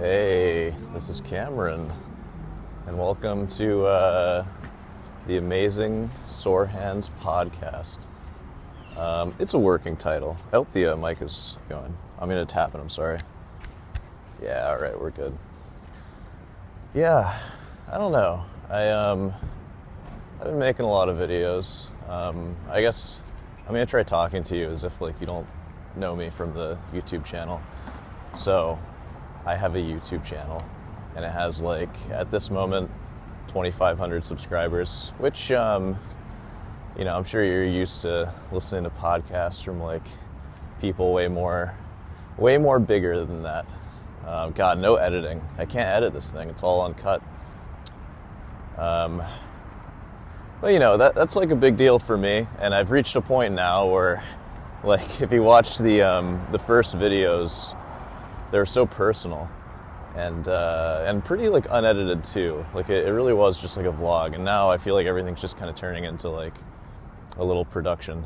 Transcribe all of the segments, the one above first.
Hey, this is Cameron, and welcome to the amazing Sor Hands podcast. It's a working title. I hope the mic is going. I'm going to tap it, I'm sorry. Yeah, alright, we're good. Yeah, I don't know. I've been making a lot of videos. I guess I'm going to try talking to you as if you don't know me from the YouTube channel. So, I have a YouTube channel, and it has at this moment 2,500 subscribers, which I'm sure you're used to listening to podcasts from people way more bigger than that. God, no editing. I can't edit this thing. It's all uncut. But that's a big deal for me, and I've reached a point now where if you watch the first videos, they're so personal and pretty unedited too. It really was just a vlog, and now I feel everything's just kind of turning into a little production,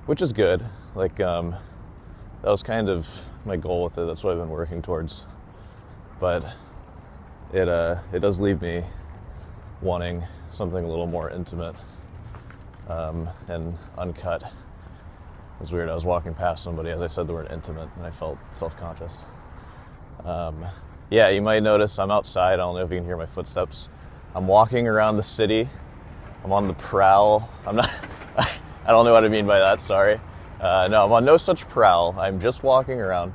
which is good. That was kind of my goal with it. That's what I've been working towards. But it does leave me wanting something a little more intimate and uncut. It was weird. I was walking past somebody as I said the word intimate, and I felt self-conscious. You might notice I'm outside. I don't know if you can hear my footsteps. I'm walking around the city. I'm on the prowl. I'm not... I don't know what I mean by that, sorry. No, I'm on no such prowl. I'm just walking around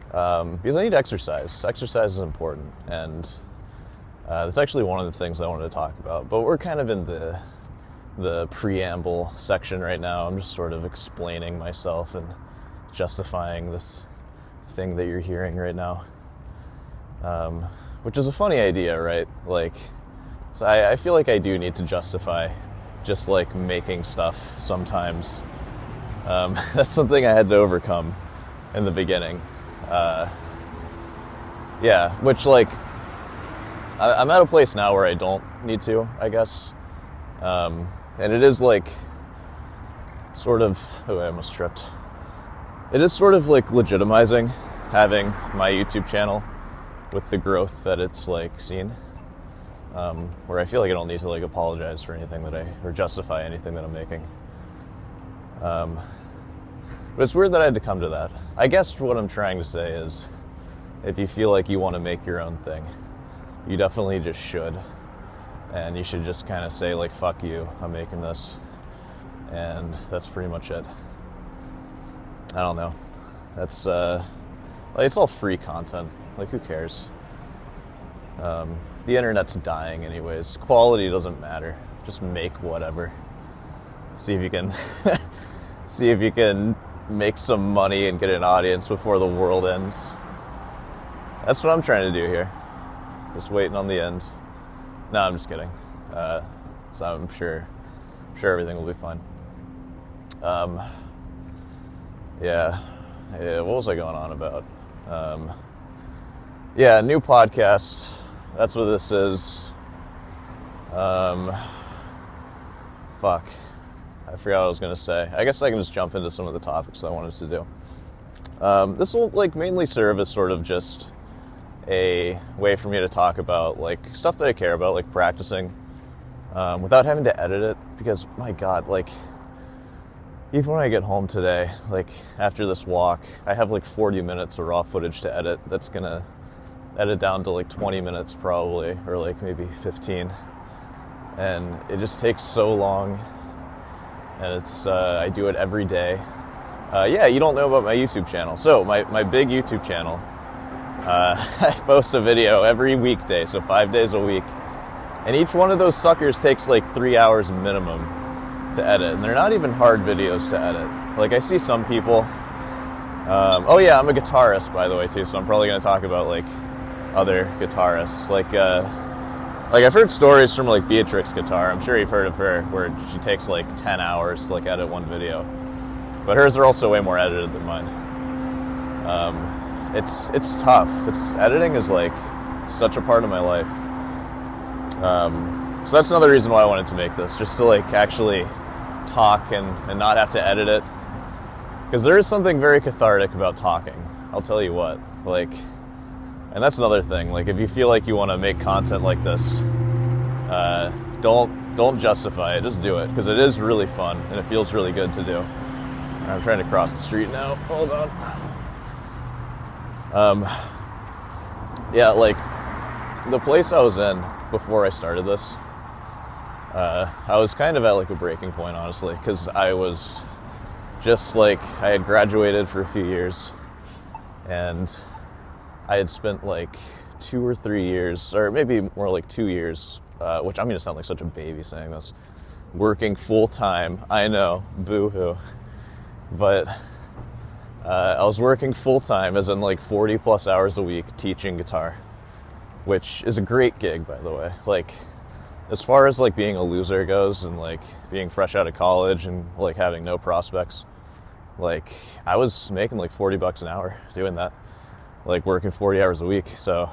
because I need exercise. Exercise is important, and that's actually one of the things I wanted to talk about. But we're kind of in the preamble section right now. I'm just sort of explaining myself and justifying this thing that you're hearing right now, which is a funny idea, right? So I feel I do need to justify just making stuff sometimes. That's something I had to overcome in the beginning. Which I'm at a place now where I don't need to, I guess. And it is sort of, I almost tripped. It is sort of legitimizing having my YouTube channel with the growth that it's seen. Where I feel I don't need to apologize for anything or justify anything that I'm making. But it's weird that I had to come to that. I guess what I'm trying to say is, if you feel you want to make your own thing, you definitely just should. And you should just kind of say, fuck you, I'm making this. And that's pretty much it. I don't know. That's, it's all free content. Who cares? The internet's dying anyways. Quality doesn't matter. Just make whatever. See if you can, make some money and get an audience before the world ends. That's what I'm trying to do here. Just waiting on the end. No, I'm just kidding. So I'm sure everything will be fine. What was I going on about? New podcast. That's what this is. Fuck. I forgot what I was going to say. I guess I can just jump into some of the topics I wanted to do. This will mainly serve as sort of just a way for me to talk about stuff that I care about, practicing, without having to edit it, because my God, even when I get home today, after this walk, I have 40 minutes of raw footage to edit. That's gonna edit down to 20 minutes probably, or maybe 15, and it just takes so long, and it's I do it every day. You don't know about my YouTube channel. So my big YouTube channel, I post a video every weekday, so 5 days a week. And each one of those suckers takes 3 hours minimum to edit. And they're not even hard videos to edit. I see some people... I'm a guitarist, by the way, too, so I'm probably going to talk about, other guitarists. I've heard stories from, Beatrix Guitar. I'm sure you've heard of her, where she takes, 10 hours to, edit one video. But hers are also way more edited than mine. It's tough. Editing is such a part of my life. So that's another reason why I wanted to make this, just to actually talk and not have to edit it. Because there is something very cathartic about talking. I'll tell you what. And that's another thing. Like, if you feel like you want to make content like this, don't justify it. Just do it, because it is really fun and it feels really good to do. I'm trying to cross the street now. Hold on. Yeah, like the place I was in before I started this, I was kind of at like a breaking point, honestly, because I was just like, I had graduated for a few years and I had spent like 2 or 3 years, or maybe more like 2 years, which I'm going to sound like such a baby saying this, working full time. I know, boo-hoo. But I was working full time, as in like 40 plus hours a week, teaching guitar, which is a great gig, by the way. Like, as far as like being a loser goes and like being fresh out of college and like having no prospects, like I was making like $40 an hour doing that, like working 40 hours a week. So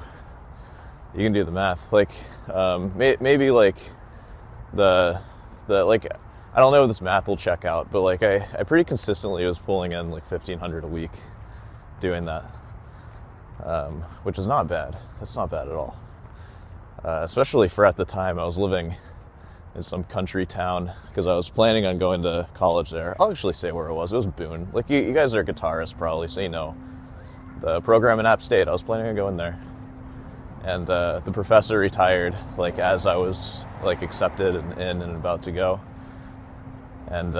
you can do the math. Like maybe like the like, I don't know if this math will check out, but like I pretty consistently was pulling in like $1,500 a week doing that, which is not bad. That's not bad at all. Especially for at the time I was living in some country town, because I was planning on going to college there. I'll actually say where it was. It was Boone. Like you guys are guitarists probably, so you know the program in App State. I was planning on going there, and the professor retired like as I was like accepted and about to go. And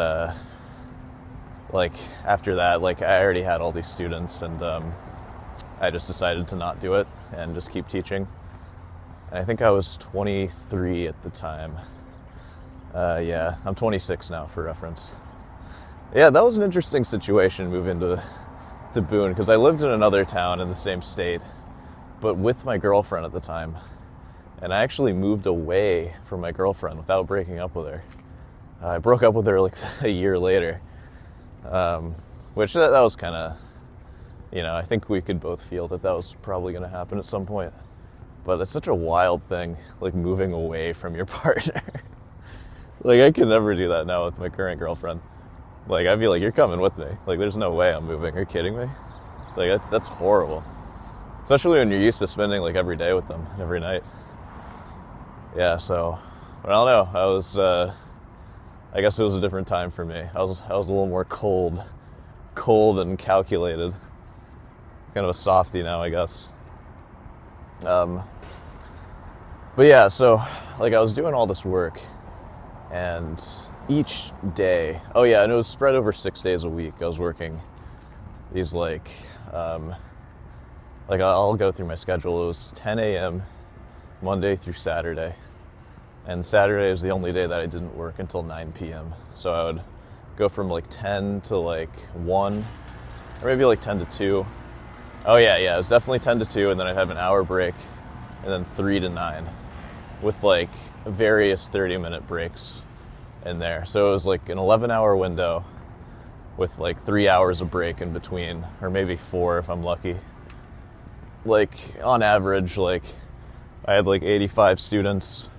like after that, like I already had all these students, and I just decided to not do it and just keep teaching. And I think I was 23 at the time. Yeah, I'm 26 now for reference. Yeah, that was an interesting situation moving to Boone, because I lived in another town in the same state, but with my girlfriend at the time. And I actually moved away from my girlfriend without breaking up with her. I broke up with her like a year later, which that was kind of, you know, I think we could both feel that was probably going to happen at some point. But it's such a wild thing, like moving away from your partner. Like I could never do that now with my current girlfriend. Like I'd be like, you're coming with me. Like there's no way I'm moving. Are you kidding me? Like that's horrible. Especially when you're used to spending like every day with them, every night. Yeah, so I don't know. I guess it was a different time for me. I was a little more cold and calculated. Kind of a softie now, I guess. But yeah, so like I was doing all this work, and each day, oh yeah, and it was spread over 6 days a week. I was working these like I'll go through my schedule. It was 10 a.m. Monday through Saturday. And Saturday was the only day that I didn't work until 9 p.m. So I would go from like 10 to like 1, or maybe like 10 to 2. Oh yeah, it was definitely 10 to 2, and then I'd have an hour break, and then 3 to 9, with like various 30-minute breaks in there. So it was like an 11-hour window with like 3 hours of break in between, or maybe 4 if I'm lucky. Like on average, like I had like 85 students,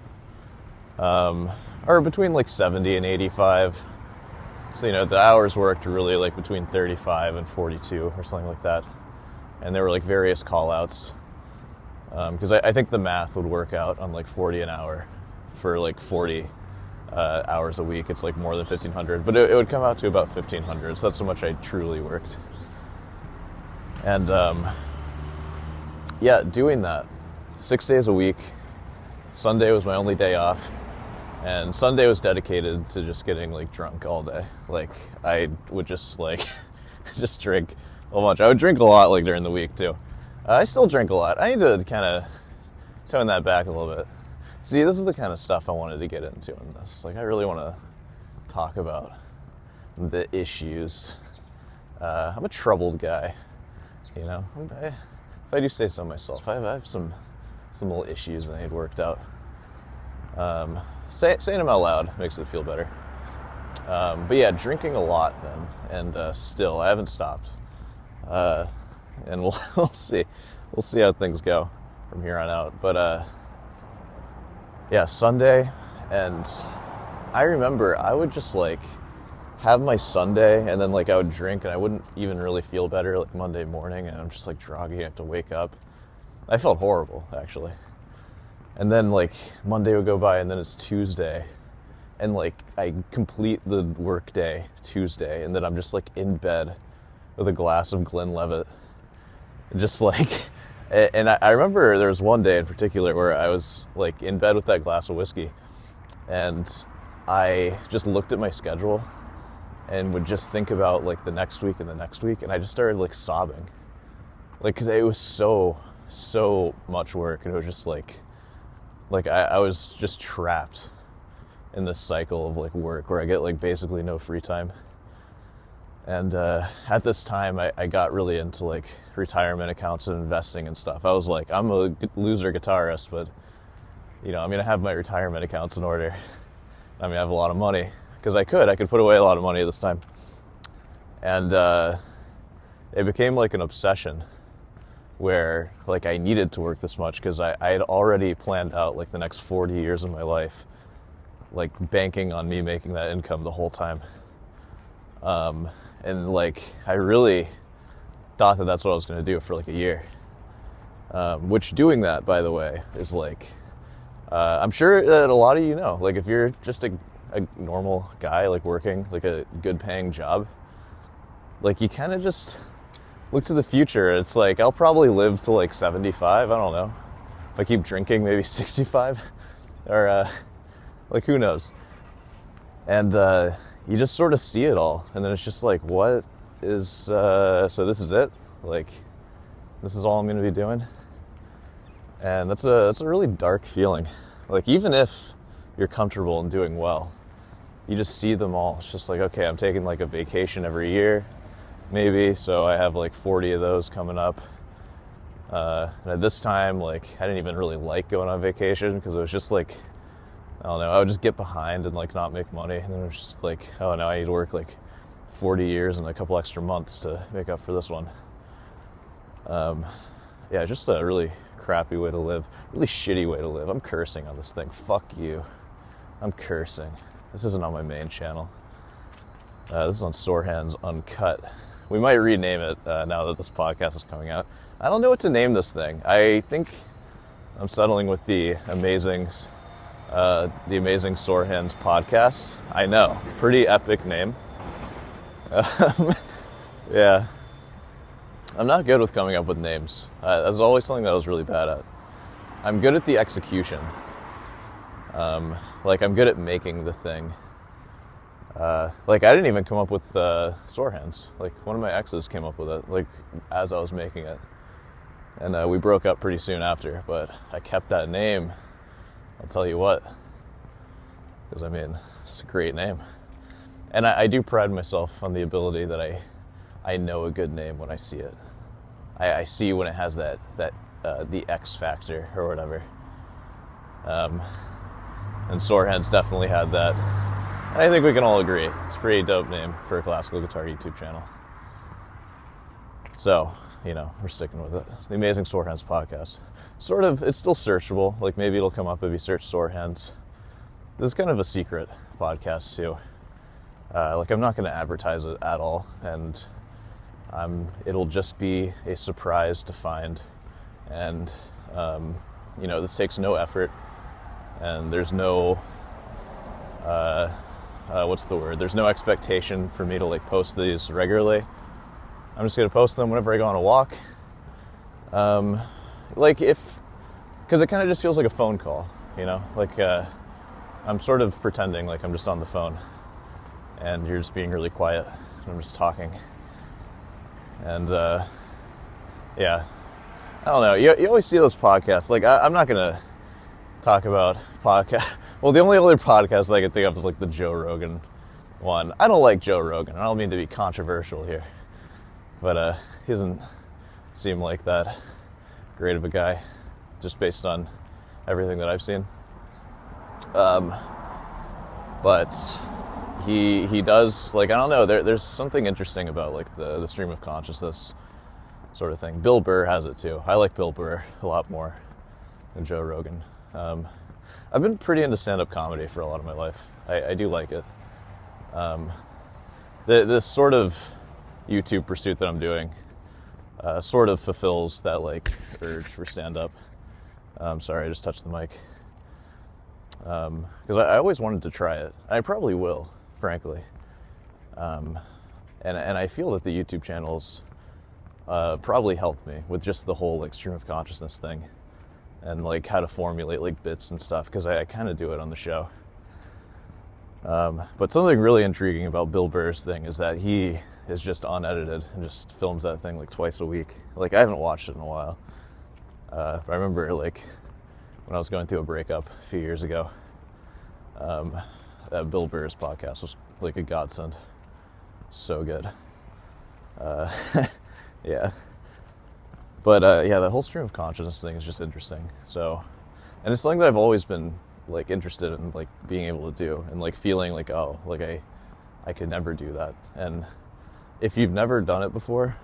or between like 70 and 85. So, you know, the hours worked really like between 35 and 42 or something like that. And there were like various call outs. Because I think the math would work out on like 40 an hour for like 40 hours a week. It's like more than 1,500, but it would come out to about 1,500. So that's how much I truly worked. And yeah, doing that 6 days a week. Sunday was my only day off. And Sunday was dedicated to just getting like drunk all day. Like I would just like just drink a bunch. I would drink a lot like during the week too. I still drink a lot. I need to kind of tone that back a little bit. See, this is the kind of stuff I wanted to get into in this. Like I really want to talk about the issues. I'm a troubled guy, you know. If I do say so myself, I have some little issues that I need worked out. Saying them out loud makes it feel better. But yeah, drinking a lot then, and still, I haven't stopped. And we'll see. We'll see how things go from here on out. But yeah, Sunday, and I remember I would just like have my Sunday, and then like I would drink, and I wouldn't even really feel better like Monday morning, and I'm just like groggy. I have to wake up. I felt horrible, actually. And then, like, Monday would go by, and then it's Tuesday. And, like, I complete the work day Tuesday, and then I'm just, like, in bed with a glass of Glenlivet. Just, like... And I remember there was one day in particular where I was, like, in bed with that glass of whiskey, and I just looked at my schedule and would just think about, like, the next week and the next week, and I just started, like, sobbing. Like, because it was so much work, and it was just, like I was just trapped in this cycle of, like, work where I get, like, basically no free time. And at this time, I got really into, like, retirement accounts and investing and stuff. I was like, I'm a loser guitarist, but, you know, I'm going to have my retirement accounts in order. I mean, I have a lot of money, because I could put away a lot of money at this time. And it became, like, an obsession where, like, I needed to work this much, because I had already planned out, like, the next 40 years of my life, like, banking on me making that income the whole time. And, like, I really thought that that's what I was going to do for, like, a year. Which, doing that, by the way, is, like, I'm sure that a lot of you know, like, if you're just a normal guy, like, working, like, a good-paying job, like, you kind of just look to the future. It's like, I'll probably live to, like, 75, I don't know. If I keep drinking, maybe 65, or, like, who knows? And, you just sort of see it all, and then it's just like, what is, so this is it? Like, this is all I'm going to be doing? And that's a really dark feeling. Like, even if you're comfortable and doing well, you just see them all. It's just like, okay, I'm taking, like, a vacation every year, maybe, so I have, like, 40 of those coming up. And at this time, like, I didn't even really like going on vacation, because it was just like, I don't know, I would just get behind and, like, not make money, and then it was just like, oh, now I need to work, like, 40 years and a couple extra months to make up for this one. Yeah, just a really crappy way to live, really shitty way to live. I'm cursing on this thing. Fuck you. I'm cursing. This isn't on my main channel. This is on Sor Hands Uncut. We might rename it now that this podcast is coming out. I don't know what to name this thing. I think I'm settling with the amazing Sor Hands podcast. I know, pretty epic name. Yeah, I'm not good with coming up with names. That's always something that I was really bad at. I'm good at the execution. Like, I'm good at making the thing. Like, I didn't even come up with Sor Hands. Like, one of my exes came up with it, like, as I was making it. And we broke up pretty soon after, but I kept that name. I'll tell you what, because, I mean, it's a great name. And I do pride myself on the ability that I know a good name when I see it. I see when it has that the X factor or whatever. And Sor Hands definitely had that. And I think we can all agree, it's a pretty dope name for a classical guitar YouTube channel. So, you know, we're sticking with it. The Amazing Sor Hands podcast. Sort of, it's still searchable. Like, maybe it'll come up if you search Sor Hands. This is kind of a secret podcast, too. Like, I'm not going to advertise it at all, and it'll just be a surprise to find. And, you know, this takes no effort, and there's no, what's the word? There's no expectation for me to, like, post these regularly. I'm just going to post them whenever I go on a walk. Like, because it kind of just feels like a phone call, you know? Like, I'm sort of pretending like I'm just on the phone, and you're just being really quiet, and I'm just talking. And, yeah. I don't know. You always see those podcasts. Like, I'm not going to talk about podcast. Well, the only other podcast I can think of is, like, the Joe Rogan one. I don't like Joe Rogan. I don't mean to be controversial here. But he doesn't seem like that great of a guy, just based on everything that I've seen. But he does, like, I don't know, there's something interesting about, like, the stream of consciousness sort of thing. Bill Burr has it too. I like Bill Burr a lot more than Joe Rogan. I've been pretty into stand-up comedy for a lot of my life. I do like it. This sort of YouTube pursuit that I'm doing, sort of fulfills that like urge for stand-up. Sorry, I just touched the mic. Because I always wanted to try it. I probably will, frankly. And I feel that the YouTube channels probably helped me with just the whole like stream of consciousness thing, and like how to formulate like bits and stuff, because I kind of do it on the show. But something really intriguing about Bill Burr's thing is that he is just unedited and just films that thing like twice a week. Like, I haven't watched it in a while. But I remember like when I was going through a breakup a few years ago, Bill Burr's podcast was like a godsend. So good. Yeah. But yeah, the whole stream of consciousness thing is just interesting. So, and it's something that I've always been like interested in, like being able to do, and like feeling like, oh, like I could never do that. And if you've never done it before,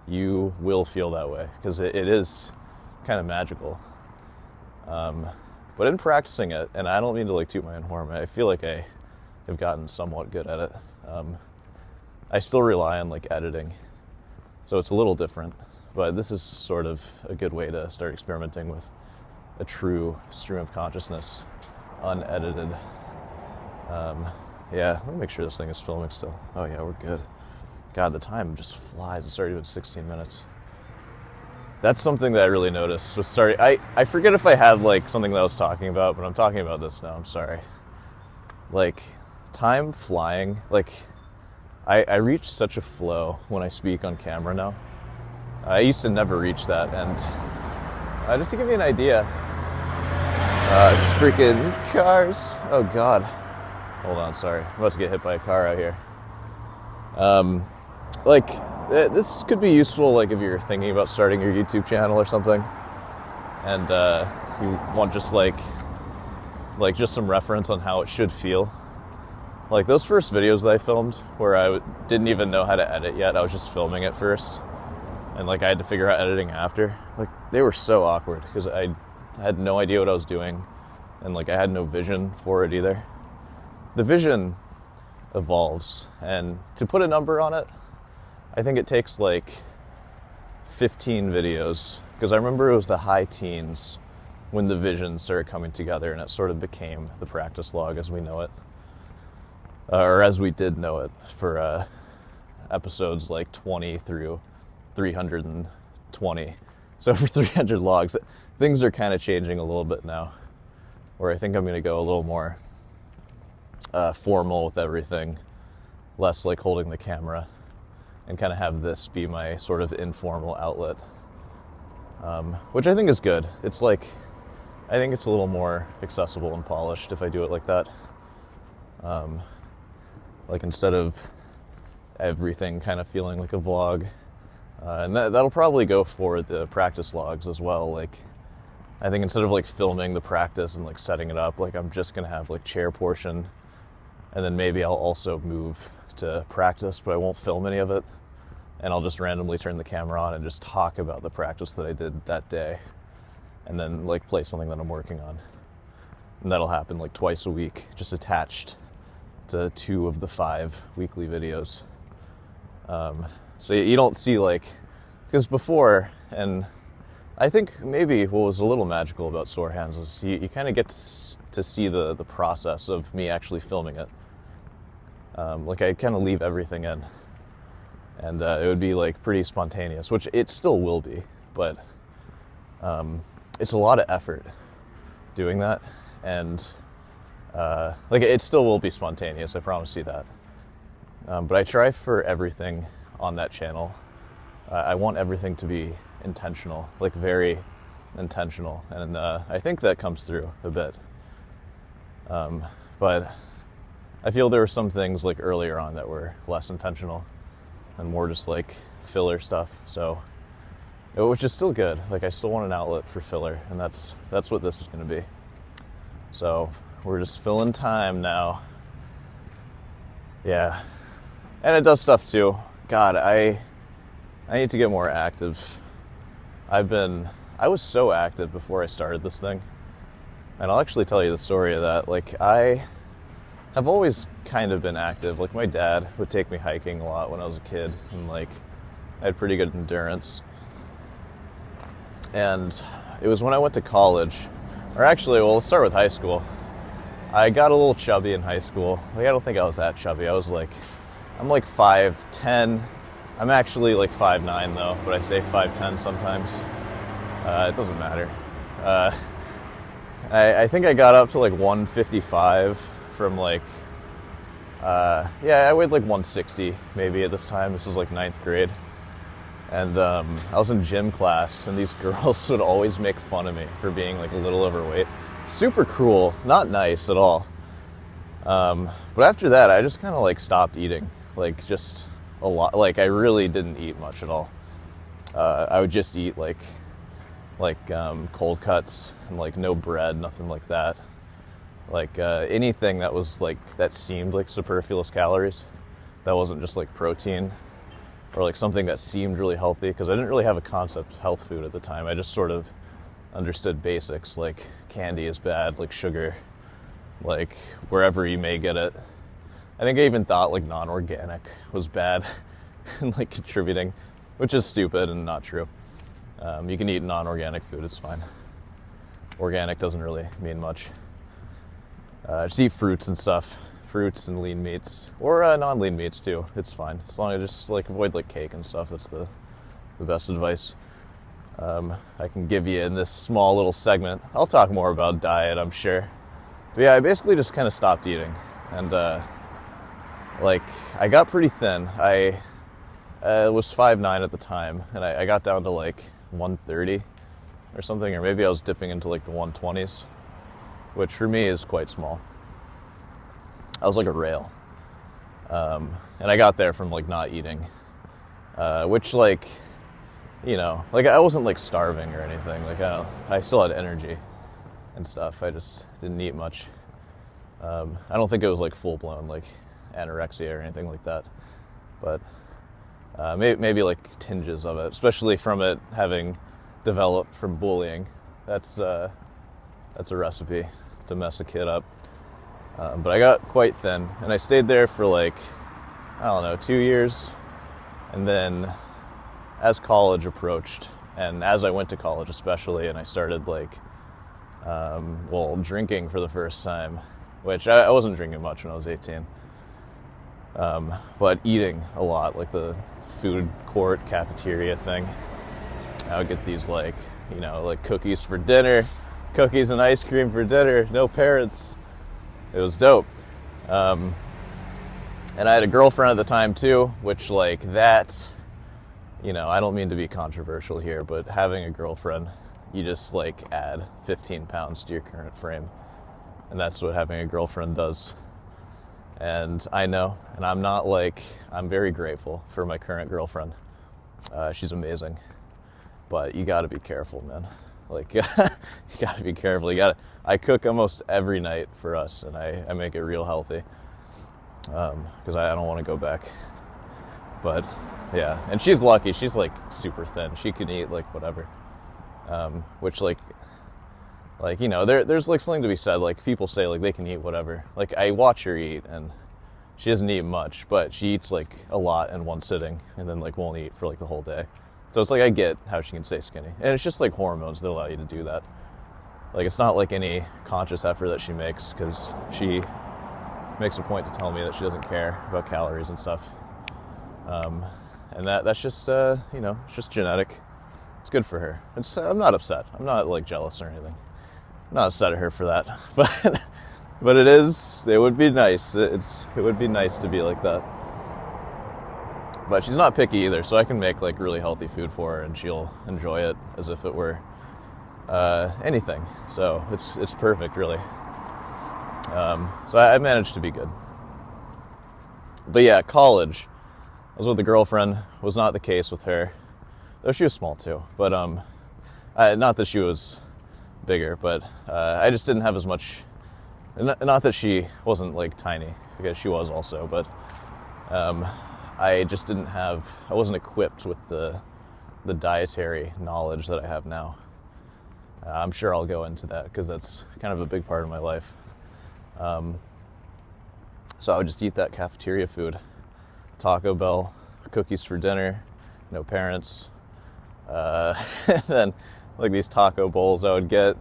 you will feel that way, because it is kind of magical. But in practicing it, and I don't mean to like toot my own horn, I feel like I have gotten somewhat good at it. I still rely on like editing, so it's a little different, but this is sort of a good way to start experimenting with a true stream of consciousness, unedited. Yeah, let me make sure this thing is filming still. Oh yeah, we're good. God, the time just flies. It's already been 16 minutes. That's something that I really noticed was starting. I forget if I had like something that I was talking about, but I'm talking about this now. I'm sorry. Like, time flying. Like, I reach such a flow when I speak on camera now. I used to never reach that, and just to give you an idea, it's freaking cars. Oh God. Hold on, sorry. I'm about to get hit by a car out here. Like, this could be useful, like, if you're thinking about starting your YouTube channel or something, and you want just, like just some reference on how it should feel. Like, those first videos that I filmed, where I didn't even know how to edit yet, I was just filming it first, and, like, I had to figure out editing after. Like, they were so awkward, because I had no idea what I was doing, and, like, I had no vision for it either. The vision evolves, and to put a number on it, I think it takes like 15 videos, because I remember it was the high teens when the vision started coming together, and it sort of became the practice log as we know it, or as we did know it for episodes like 20 through 320. So for 300 logs, things are kind of changing a little bit now, where I think I'm going to go a little more formal with everything, less like holding the camera, and kind of have this be my sort of informal outlet, which I think is good. It's like, I think it's a little more accessible and polished if I do it like that. Like, instead of everything kind of feeling like a vlog, and that'll probably go for the practice logs as well. Like, I think instead of like filming the practice and like setting it up, like, I'm just gonna have like chair portion, and then maybe I'll also move to practice, but I won't film any of it, and I'll just randomly turn the camera on and just talk about the practice that I did that day, and then like play something that I'm working on. And that'll happen like twice a week, just attached to 2 of the 5 weekly videos. So you don't see, like, because before, and I think maybe what was a little magical about Sor Hands was you kind of get to see the process of me actually filming it. Like, I kind of leave everything in, and it would be like pretty spontaneous, which it still will be, but it's a lot of effort doing that, and like, it still will be spontaneous, I promise you that. But I try for everything on that channel. I want everything to be intentional, like very intentional, and I think that comes through a bit. But I feel there were some things like earlier on that were less intentional and more just like filler stuff. So, which is still good. Like, I still want an outlet for filler, and that's what this is going to be. So we're just filling time now. Yeah, and it does stuff too. God, I need to get more active. I was so active before I started this thing, and I'll actually tell you the story of that. Like, I have always kind of been active. Like, my dad would take me hiking a lot when I was a kid, and like, I had pretty good endurance. And it was when I went to college, or actually, well, let's start with high school. I got a little chubby in high school. Like, I don't think I was that chubby. I'm like 5'10". I'm actually like 5'9" though, but I say 5'10" sometimes. It doesn't matter. I think I got up to like 155 from like, I weighed like 160 maybe at this time. This was like 9th grade. And I was in gym class, and these girls would always make fun of me for being like a little overweight. Super cruel, not nice at all. But after that, I just kind of like stopped eating, like just a lot. Like I really didn't eat much at all. I would just eat like cold cuts and like no bread, nothing like that. Like anything that was like that seemed like superfluous calories, that wasn't just like protein or like something that seemed really healthy, because I didn't really have a concept of health food at the time. I just sort of understood basics, like candy is bad, like sugar, like wherever you may get it. I think I even thought like non-organic was bad and like contributing, which is stupid and not true. You can eat non-organic food, it's fine. Organic doesn't really mean much. Just eat fruits and stuff. Fruits and lean meats, or non-lean meats too. It's fine, as long as I just like avoid like cake and stuff. That's the best advice I can give you in this small little segment. I'll talk more about diet, I'm sure. But yeah, I basically just kind of stopped eating, and like I got pretty thin. I was 5'9" at the time, and I got down to like 130 or something, or maybe I was dipping into like the 120s, which for me is quite small. I was like a rail. And I got there from like not eating, which like, you know, like I wasn't like starving or anything. Like I still had energy and stuff. I just didn't eat much. I don't think it was like full blown like anorexia or anything like that, but maybe like tinges of it, especially from it having developed from bullying. That's a recipe to mess a kid up. But I got quite thin, and I stayed there for like, I don't know, 2 years. And then as college approached, and as I went to college especially, and I started like, drinking for the first time, which I wasn't drinking much when I was 18. But eating a lot, like the food court cafeteria thing. I would get these like, you know, like cookies for dinner, cookies and ice cream for dinner, no parents. It was dope. And I had a girlfriend at the time too, which like that, you know, I don't mean to be controversial here, but having a girlfriend, you just like add 15 pounds to your current frame. And that's what having a girlfriend does. And I know, and I'm very grateful for my current girlfriend. She's amazing. But you gotta be careful, man. Like, you gotta be careful. I cook almost every night for us, and I make it real healthy. Because I don't want to go back. But, yeah. And she's lucky. She's, like, super thin. She can eat, like, whatever. Which, like, you know, there's, like, something to be said. Like, people say, like, they can eat whatever. Like, I watch her eat, and she doesn't eat much, but she eats, like, a lot in one sitting, and then, like, won't eat for, like, the whole day. So it's like I get how she can stay skinny. And it's just like hormones that allow you to do that. Like it's not like any conscious effort that she makes, because she makes a point to tell me that she doesn't care about calories and stuff. And that's just, you know, it's just genetic. It's good for her. I'm not upset. I'm not like jealous or anything. I'm not upset at her for that. But it would be nice. It would be nice to be like that. But she's not picky either, so I can make like really healthy food for her, and she'll enjoy it as if it were anything. So it's perfect, really. So I managed to be good. But yeah, college. I was with a girlfriend. Was not the case with her, though she was small too. But not that she was bigger, but I just didn't have as much. Not that she wasn't like tiny, because she was also, but. I just I wasn't equipped with the dietary knowledge that I have now. I'm sure I'll go into that, because that's kind of a big part of my life. So I would just eat that cafeteria food. Taco Bell, cookies for dinner, no parents. Then like these taco bowls I would get.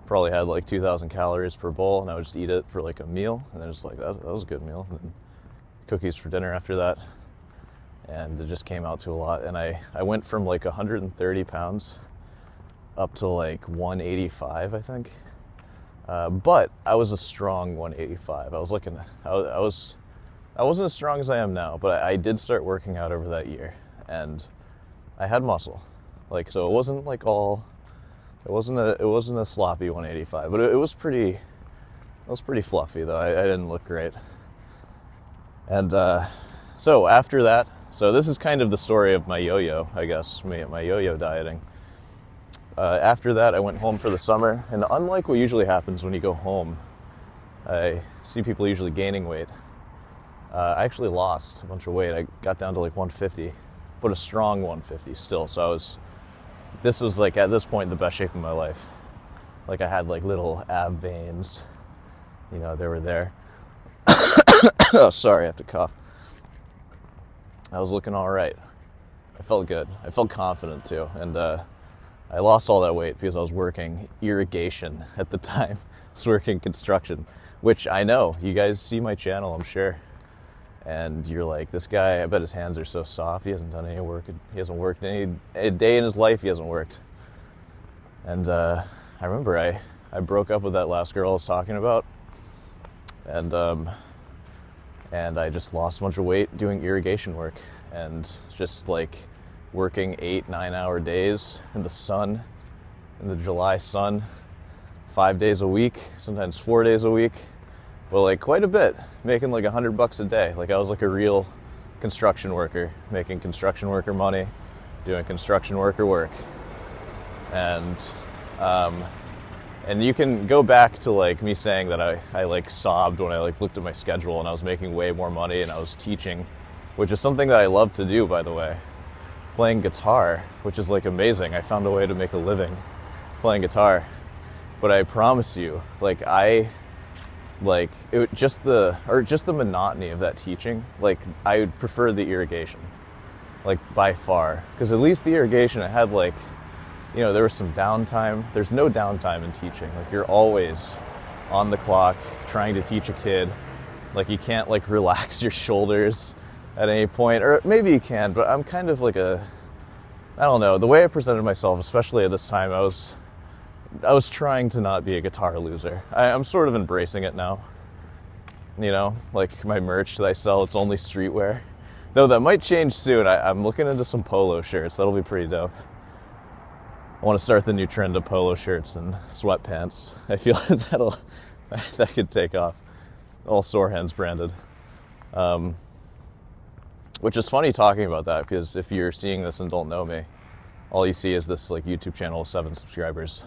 Probably had like 2,000 calories per bowl, and I would just eat it for like a meal, and then just like that was a good meal. And then cookies for dinner after that, and it just came out to a lot. And I went from like 130 pounds up to like 185, I think. But I was a strong 185. I wasn't as strong as I am now, but I did start working out over that year, and I had muscle. Like, so it wasn't like it wasn't a sloppy 185, but it was pretty fluffy though. I didn't look great. And so after that, so this is kind of the story of my yo-yo, I guess, my yo-yo dieting. After that, I went home for the summer, and unlike what usually happens when you go home, I see people usually gaining weight. I actually lost a bunch of weight. I got down to like 150, but a strong 150 still. So this was like at this point the best shape of my life. Like I had like little ab veins, you know, they were there. Oh, sorry, I have to cough. I was looking all right. I felt good. I felt confident too. And I lost all that weight because I was working irrigation at the time. I was working construction, which I know. You guys see my channel, I'm sure. And you're like, this guy, I bet his hands are so soft. He hasn't done any work. He hasn't worked a day in his life. He hasn't worked. And I remember I broke up with that last girl I was talking about. And I just lost a bunch of weight doing irrigation work. And just like working 8-9 hour days in the sun, in the July sun, 5 days a week, sometimes 4 days a week. Well, like quite a bit, making like $100 a day. Like I was like a real construction worker, making construction worker money, doing construction worker work. And you can go back to like me saying that I like sobbed when I like looked at my schedule and I was making way more money and I was teaching, which is something that I love to do, by the way. Playing guitar, which is like amazing. I found a way to make a living playing guitar. But I promise you, just the monotony of that teaching, like I would prefer the irrigation, like by far, because at least the irrigation I had like, you know, there was some downtime. There's no downtime in teaching. Like you're always on the clock trying to teach a kid. Like you can't like relax your shoulders at any point, or maybe you can, but I'm kind of like I don't know, the way I presented myself, especially at this time, I was trying to not be a guitar loser. I'm sort of embracing it now. You know, like my merch that I sell, it's only streetwear. Though that might change soon. I'm looking into some polo shirts. That'll be pretty dope. I want to start the new trend of polo shirts and sweatpants. I feel that could take off. All Sor Hands branded. Which is funny talking about that, because if you're seeing this and don't know me, all you see is this like YouTube channel with 7 subscribers.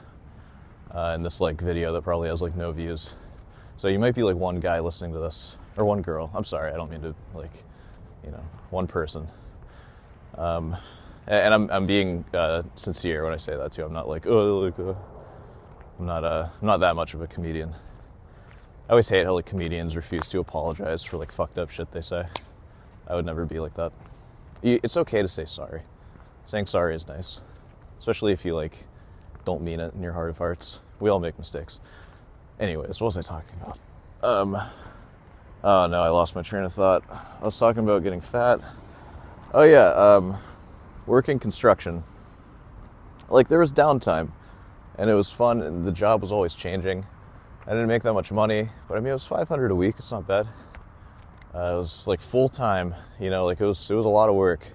And this like video that probably has like no views. So you might be like one guy listening to this, or one girl. I'm sorry, I don't mean to like, you know, one person. And I'm being sincere when I say that too. I'm not like, I'm not that much of a comedian. I always hate how like comedians refuse to apologize for like fucked up shit they say. I would never be like that. It's okay to say sorry. Saying sorry is nice, especially if you like don't mean it in your heart of hearts. We all make mistakes. Anyways, what was I talking about? Oh no, I lost my train of thought. I was talking about getting fat. Oh yeah, working construction. Like there was downtime, and it was fun, and the job was always changing. I didn't make that much money, but I mean it was $500 a week. It's not bad. It was like full time, you know, like it was a lot of work.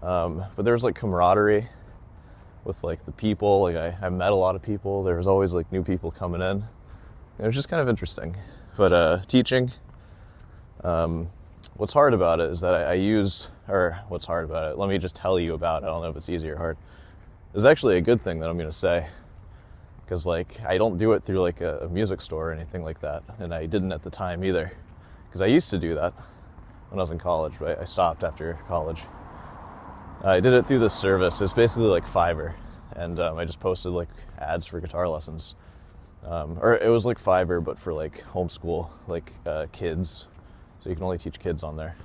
But there was like camaraderie with like the people. Like I met a lot of people. There was always like new people coming in. It was just kind of interesting. But teaching, what's hard about it is that what's hard about it? Let me just tell you about it. I don't know if it's easy or hard. It's actually a good thing that I'm going to say. Because like I don't do it through like a music store or anything like that. And I didn't at the time either. Because I used to do that when I was in college, but I stopped after college. I did it through this service. It's basically like Fiverr, and I just posted like ads for guitar lessons. Or it was like Fiverr, but for like homeschool, like kids. So you can only teach kids on there.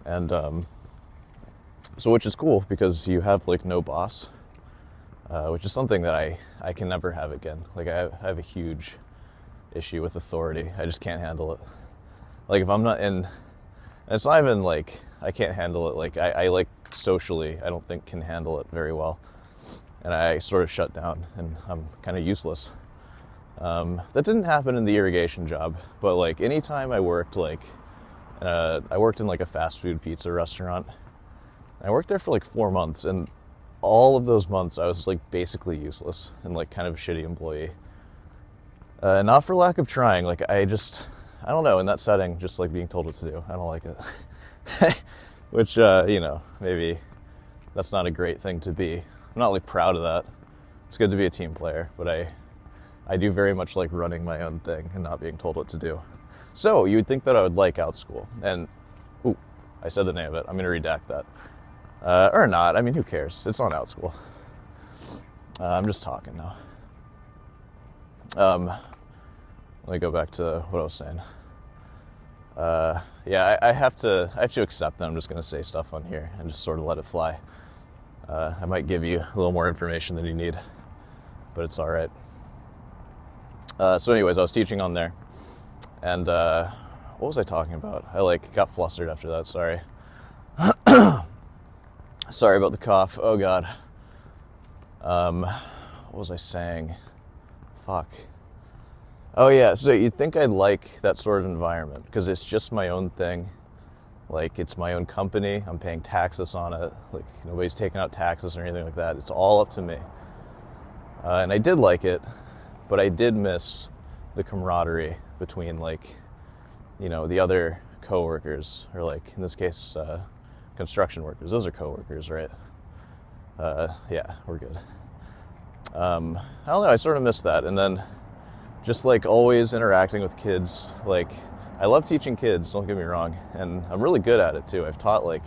And so which is cool because you have like no boss. which is something that I can never have again. Like, I have a huge issue with authority. I just can't handle it. Like, if I'm not in, and it's not even like I can't handle it, like I like socially, I don't think can handle it very well. And I sort of shut down and I'm kind of useless. That didn't happen in the irrigation job, but like anytime I worked, like I worked in like a fast food pizza restaurant. I worked there for like 4 months, and all of those months I was like basically useless and like kind of a shitty employee. Not for lack of trying, like I don't know, in that setting, just like being told what to do, I don't like it. Which, maybe that's not a great thing to be. I'm not like proud of that. It's good to be a team player, but I do very much like running my own thing and not being told what to do. So you would think that I would like out school, and I said the name of it. I'm going to redact that. Or not. I mean, who cares? It's on out school. I'm just talking now. Let me go back to what I was saying. I have to accept that I'm just going to say stuff on here and just sort of let it fly. I might give you a little more information than you need, but it's all right. So anyways, I was teaching on there, and what was I talking about? I like got flustered after that. Sorry. Sorry about the cough. Oh God. What was I saying? Fuck. Oh yeah, so you'd think I'd like that sort of environment because it's just my own thing. Like, it's my own company. I'm paying taxes on it. Like, nobody's taking out taxes or anything like that. It's all up to me. And I did like it, but I did miss the camaraderie between, like, the other coworkers, or like, in this case, construction workers. Those are coworkers, right? Yeah, we're good. I don't know, I sort of missed that. And then just like always interacting with kids, like, I love teaching kids, don't get me wrong, and I'm really good at it too. I've taught like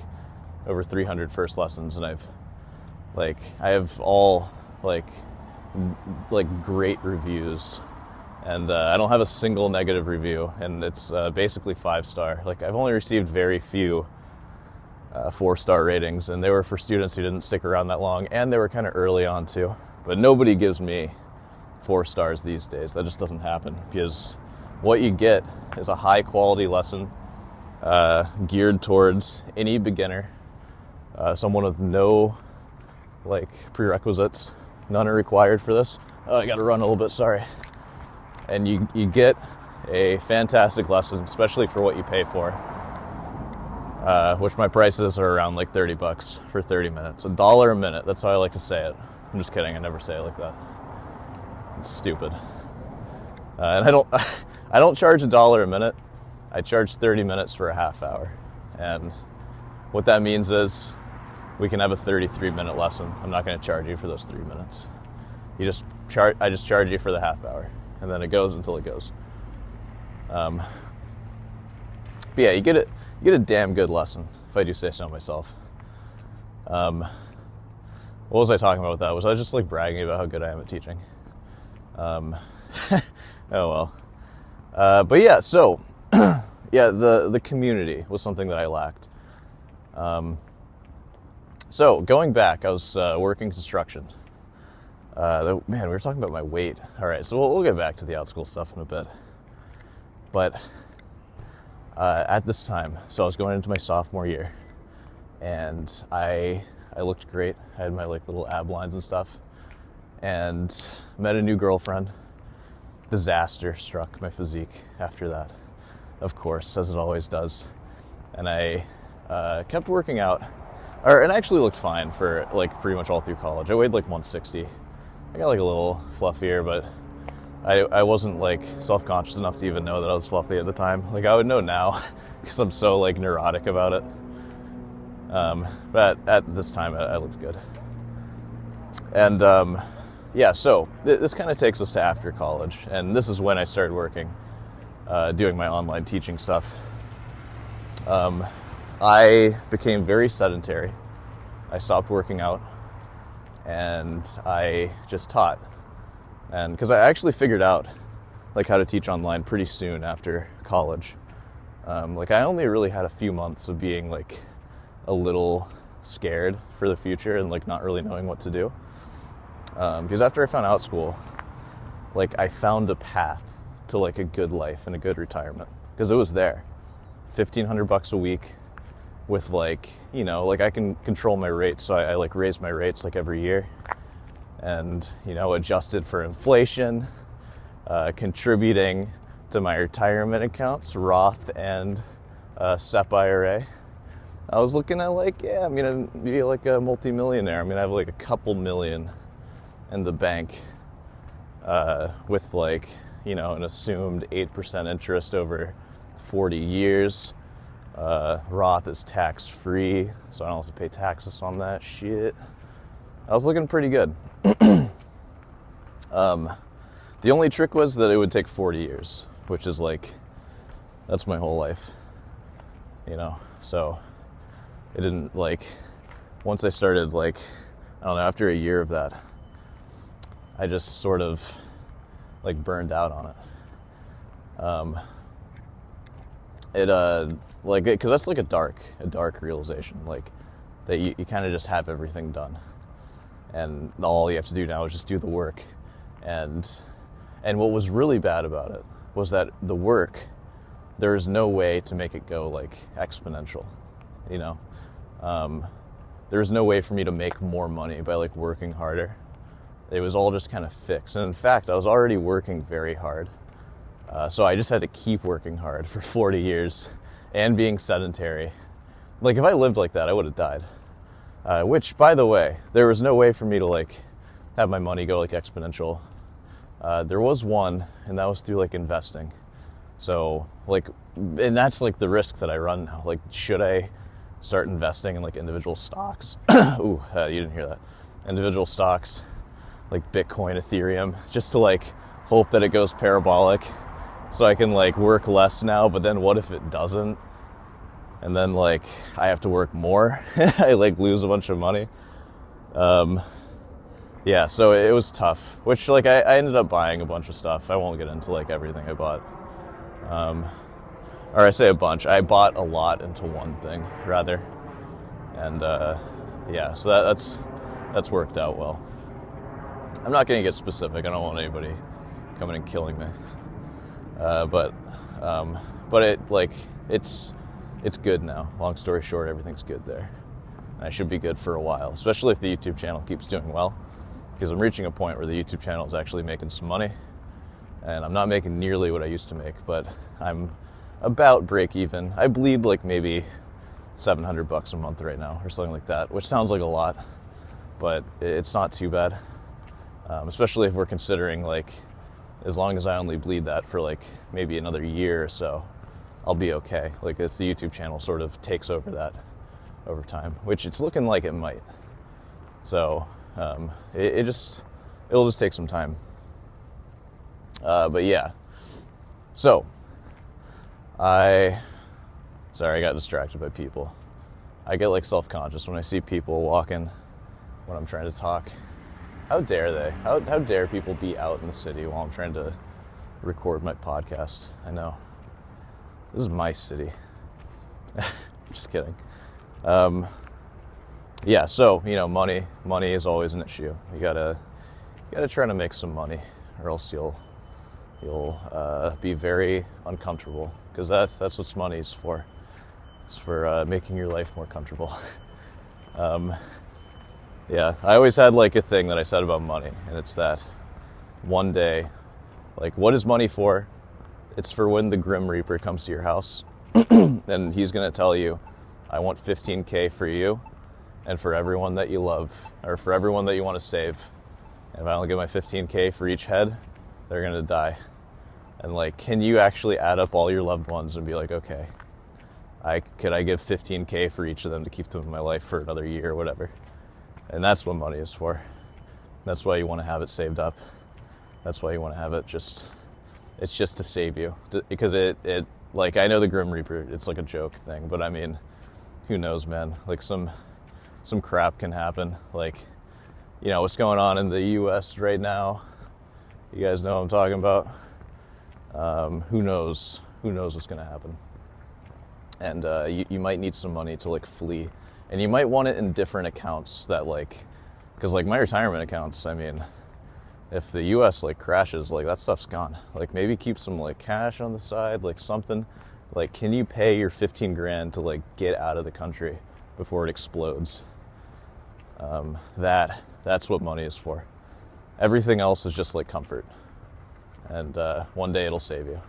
over 300 first lessons, and I have all like great reviews, and I don't have a single negative review, and it's basically 5-star. Like, I've only received very few 4-star ratings, and they were for students who didn't stick around that long, and they were kind of early on too. But nobody gives me 4 stars these days. That just doesn't happen, because what you get is a high quality lesson geared towards any beginner, someone with no like prerequisites. None are required for this. Oh, I gotta run a little bit, sorry. And you get a fantastic lesson, especially for what you pay for, which my prices are around like $30 for 30 minutes. $1 a minute, that's how I like to say it. I'm just kidding, I never say it like that. It's stupid. And I don't charge $1 a minute. I charge 30 minutes for a half hour. And what that means is we can have a 33-minute lesson. I'm not going to charge you for those 3 minutes. I just charge you for the half hour, and then it goes until it goes. But yeah, you get a damn good lesson, if I do say so myself. What was I talking about with that? Was I just like bragging about how good I am at teaching? Oh well. But yeah, so yeah, the community was something that I lacked. So going back, I was working construction. Man, we were talking about my weight. All right, so we'll get back to the outschool stuff in a bit. But at this time, so I was going into my sophomore year, and I looked great. I had my like little ab lines and stuff, and met a new girlfriend. Disaster struck my physique after that, of course, as it always does. And I kept working out, and I actually looked fine for like pretty much all through college. I weighed like 160. I got like a little fluffier, but I wasn't like self-conscious enough to even know that I was fluffy at the time. Like, I would know now because I'm so like neurotic about it. But at this time I looked good. And yeah, so this kind of takes us to after college, and this is when I started working, doing my online teaching stuff. I became very sedentary. I stopped working out, and I just taught. And because I actually figured out like how to teach online pretty soon after college. Like, I only really had a few months of being like a little scared for the future and like not really knowing what to do. Because after I found out school, like I found a path to like a good life and a good retirement, because it was there. $1,500 a week with like, you know, like I can control my rates. So I like raise my rates like every year and, you know, adjusted for inflation, contributing to my retirement accounts, Roth and SEP IRA. I was looking at like, yeah, I'm gonna be like a multimillionaire. I'm gonna have like a couple million in the bank with like, you know, an assumed 8% interest over 40 years. Roth is tax-free, so I don't have to pay taxes on that shit. I was looking pretty good. The only trick was that it would take 40 years, which is like, that's my whole life, you know? So it didn't like, once I started like, I don't know, after a year of that, I just sort of like burned out on it. Because that's like a dark realization, like that you kind of just have everything done, and all you have to do now is just do the work. And what was really bad about it was that the work, there is no way to make it go like exponential, you know. There was no way for me to make more money by like working harder. It was all just kind of fixed. And in fact, I was already working very hard. So I just had to keep working hard for 40 years and being sedentary. Like if I lived like that, I would have died. Which, by the way, there was no way for me to like have my money go like exponential. There was one, and that was through like investing. So like, and that's like the risk that I run now. Like, should I start investing in like individual stocks? Ooh, you didn't hear that. Individual stocks, like Bitcoin, Ethereum, just to like hope that it goes parabolic so I can like work less now, but then what if it doesn't? And then like I have to work more. I like lose a bunch of money. Yeah, so it was tough, which like I ended up buying a bunch of stuff. I won't get into like everything I bought. Or I say a bunch, I bought a lot into one thing rather. And yeah, so that's worked out well. I'm not going to get specific. I don't want anybody coming and killing me. But it like it's good now. Long story short, everything's good there. And I should be good for a while, especially if the YouTube channel keeps doing well, because I'm reaching a point where the YouTube channel is actually making some money, and I'm not making nearly what I used to make, but I'm about break even. I bleed like maybe $700 a month right now or something like that, which sounds like a lot, but it's not too bad. Especially if we're considering like, as long as I only bleed that for like maybe another year or so, I'll be okay. Like if the YouTube channel sort of takes over that over time, which it's looking like it might. So it'll just take some time. But yeah, so I got distracted by people. I get like self-conscious when I see people walking when I'm trying to talk. How dare they? How dare people be out in the city while I'm trying to record my podcast? I know. This is my city. Just kidding. Yeah, so, you know, money is always an issue. You gotta try to make some money, or else you'll be very uncomfortable, because that's what money's for. It's for making your life more comfortable. Yeah, I always had like a thing that I said about money, and it's that one day, like, what is money for? It's for when the Grim Reaper comes to your house and he's going to tell you, I want $15K for you and for everyone that you love, or for everyone that you want to save. And if I only get my $15K for each head, they're going to die. And like, can you actually add up all your loved ones and be like, okay, could I give $15K for each of them to keep them in my life for another year or whatever? And that's what money is for. That's why you want to have it saved up. That's why you want to have it it's just to save you. Because it like, I know the Grim Reaper, it's like a joke thing, but I mean, who knows, man? Like some crap can happen. Like, you know, what's going on in the US right now? You guys know what I'm talking about. Who knows what's going to happen. And you might need some money to like flee. And you might want it in different accounts that like Because like my retirement accounts, I mean, if the US like crashes, like that stuff's gone. Like maybe keep some like cash on the side, like something. Like, can you pay your 15 grand to like get out of the country before it explodes? That's what money is for. Everything else is just like comfort, and one day it'll save you.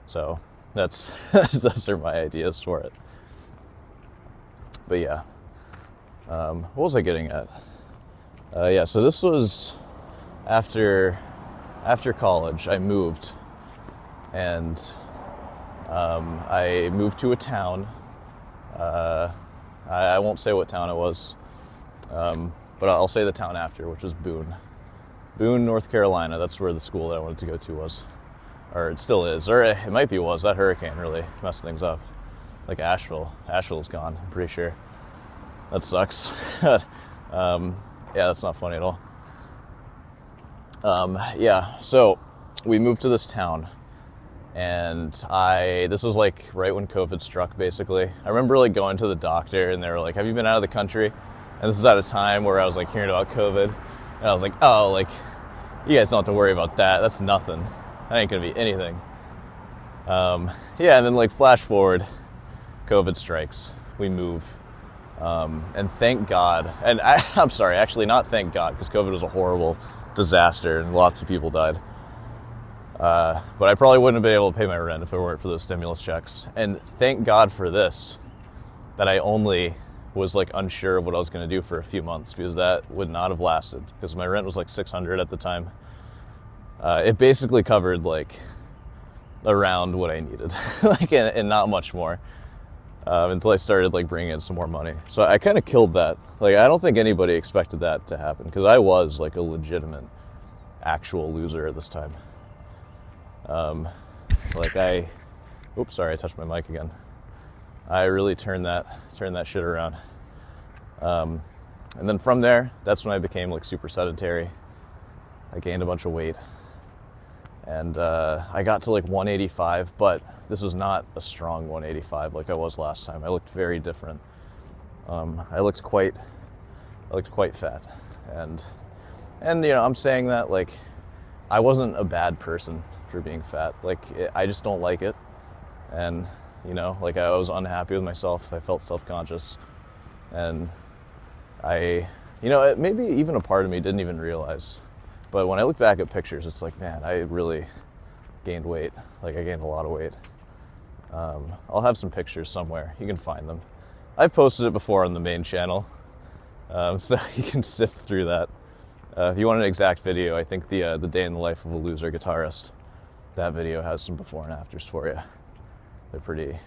So those are my ideas for it. But yeah, what was I getting at? Yeah, so this was after college. I moved, and I moved to a town. I won't say what town it was, but I'll say the town after, which was Boone, North Carolina. That's where the school that I wanted to go to was, or it still is, or it might be was. That hurricane really messed things up. Like Asheville's gone, I'm pretty sure. That sucks. Yeah, that's not funny at all. Yeah, so we moved to this town, and this was like right when COVID struck, basically. I remember like going to the doctor, and they were like, have you been out of the country? And this is at a time where I was like hearing about COVID, and I was like, oh, like, you guys don't have to worry about that. That's nothing. That ain't gonna be anything. Yeah, and then like flash forward, COVID strikes, we move. And thank God, and I'm sorry, actually not thank God, because COVID was a horrible disaster and lots of people died. But I probably wouldn't have been able to pay my rent if it weren't for those stimulus checks. And thank God for this, that I only was like unsure of what I was going to do for a few months, because that would not have lasted, because my rent was like $600 at the time. It basically covered like around what I needed, like, and not much more. Until I started like bringing in some more money. So I kind of killed that. Like, I don't think anybody expected that to happen, because I was like a legitimate, actual loser at this time. Oops, sorry, I touched my mic again. I really turned that shit around. And then from there, that's when I became like super sedentary. I gained a bunch of weight, and I got to like 185, but this was not a strong 185 like I was last time. I looked very different. I looked quite fat, and you know, I'm saying that like I wasn't a bad person for being fat. Like, I just don't like it, and you know, like I was unhappy with myself. I felt self-conscious, and maybe even a part of me didn't even realize. But when I look back at pictures, it's like, man, I really gained weight. Like, I gained a lot of weight. I'll have some pictures somewhere. You can find them. I've posted it before on the main channel, so you can sift through that. If you want an exact video, I think the day in the life of a loser guitarist, that video has some before and afters for you. They're pretty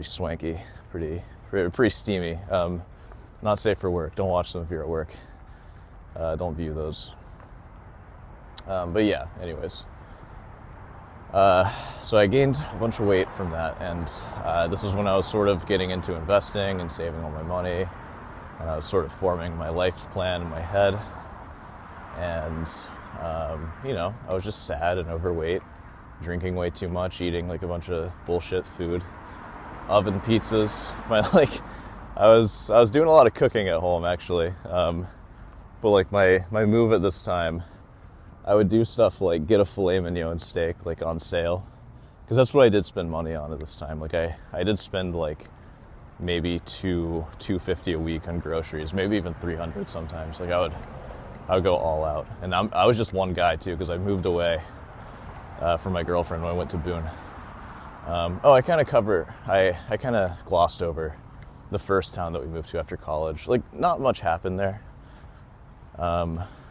swanky, pretty steamy. Not safe for work. Don't watch them if you're at work. Don't view those. But yeah, anyways. So I gained a bunch of weight from that, and this was when I was sort of getting into investing and saving all my money, and I was sort of forming my life plan in my head, and you know, I was just sad and overweight, drinking way too much, eating like a bunch of bullshit food, oven pizzas. I was doing a lot of cooking at home, actually, but like my move at this time, I would do stuff like get a filet mignon steak like on sale, because that's what I did spend money on at this time. Like I did spend like maybe $250 a week on groceries, maybe even $300 sometimes. Like I would go all out, and I was just one guy too, because I moved away from my girlfriend when I went to Boone. I kind of glossed over the first town that we moved to after college. Like, not much happened there.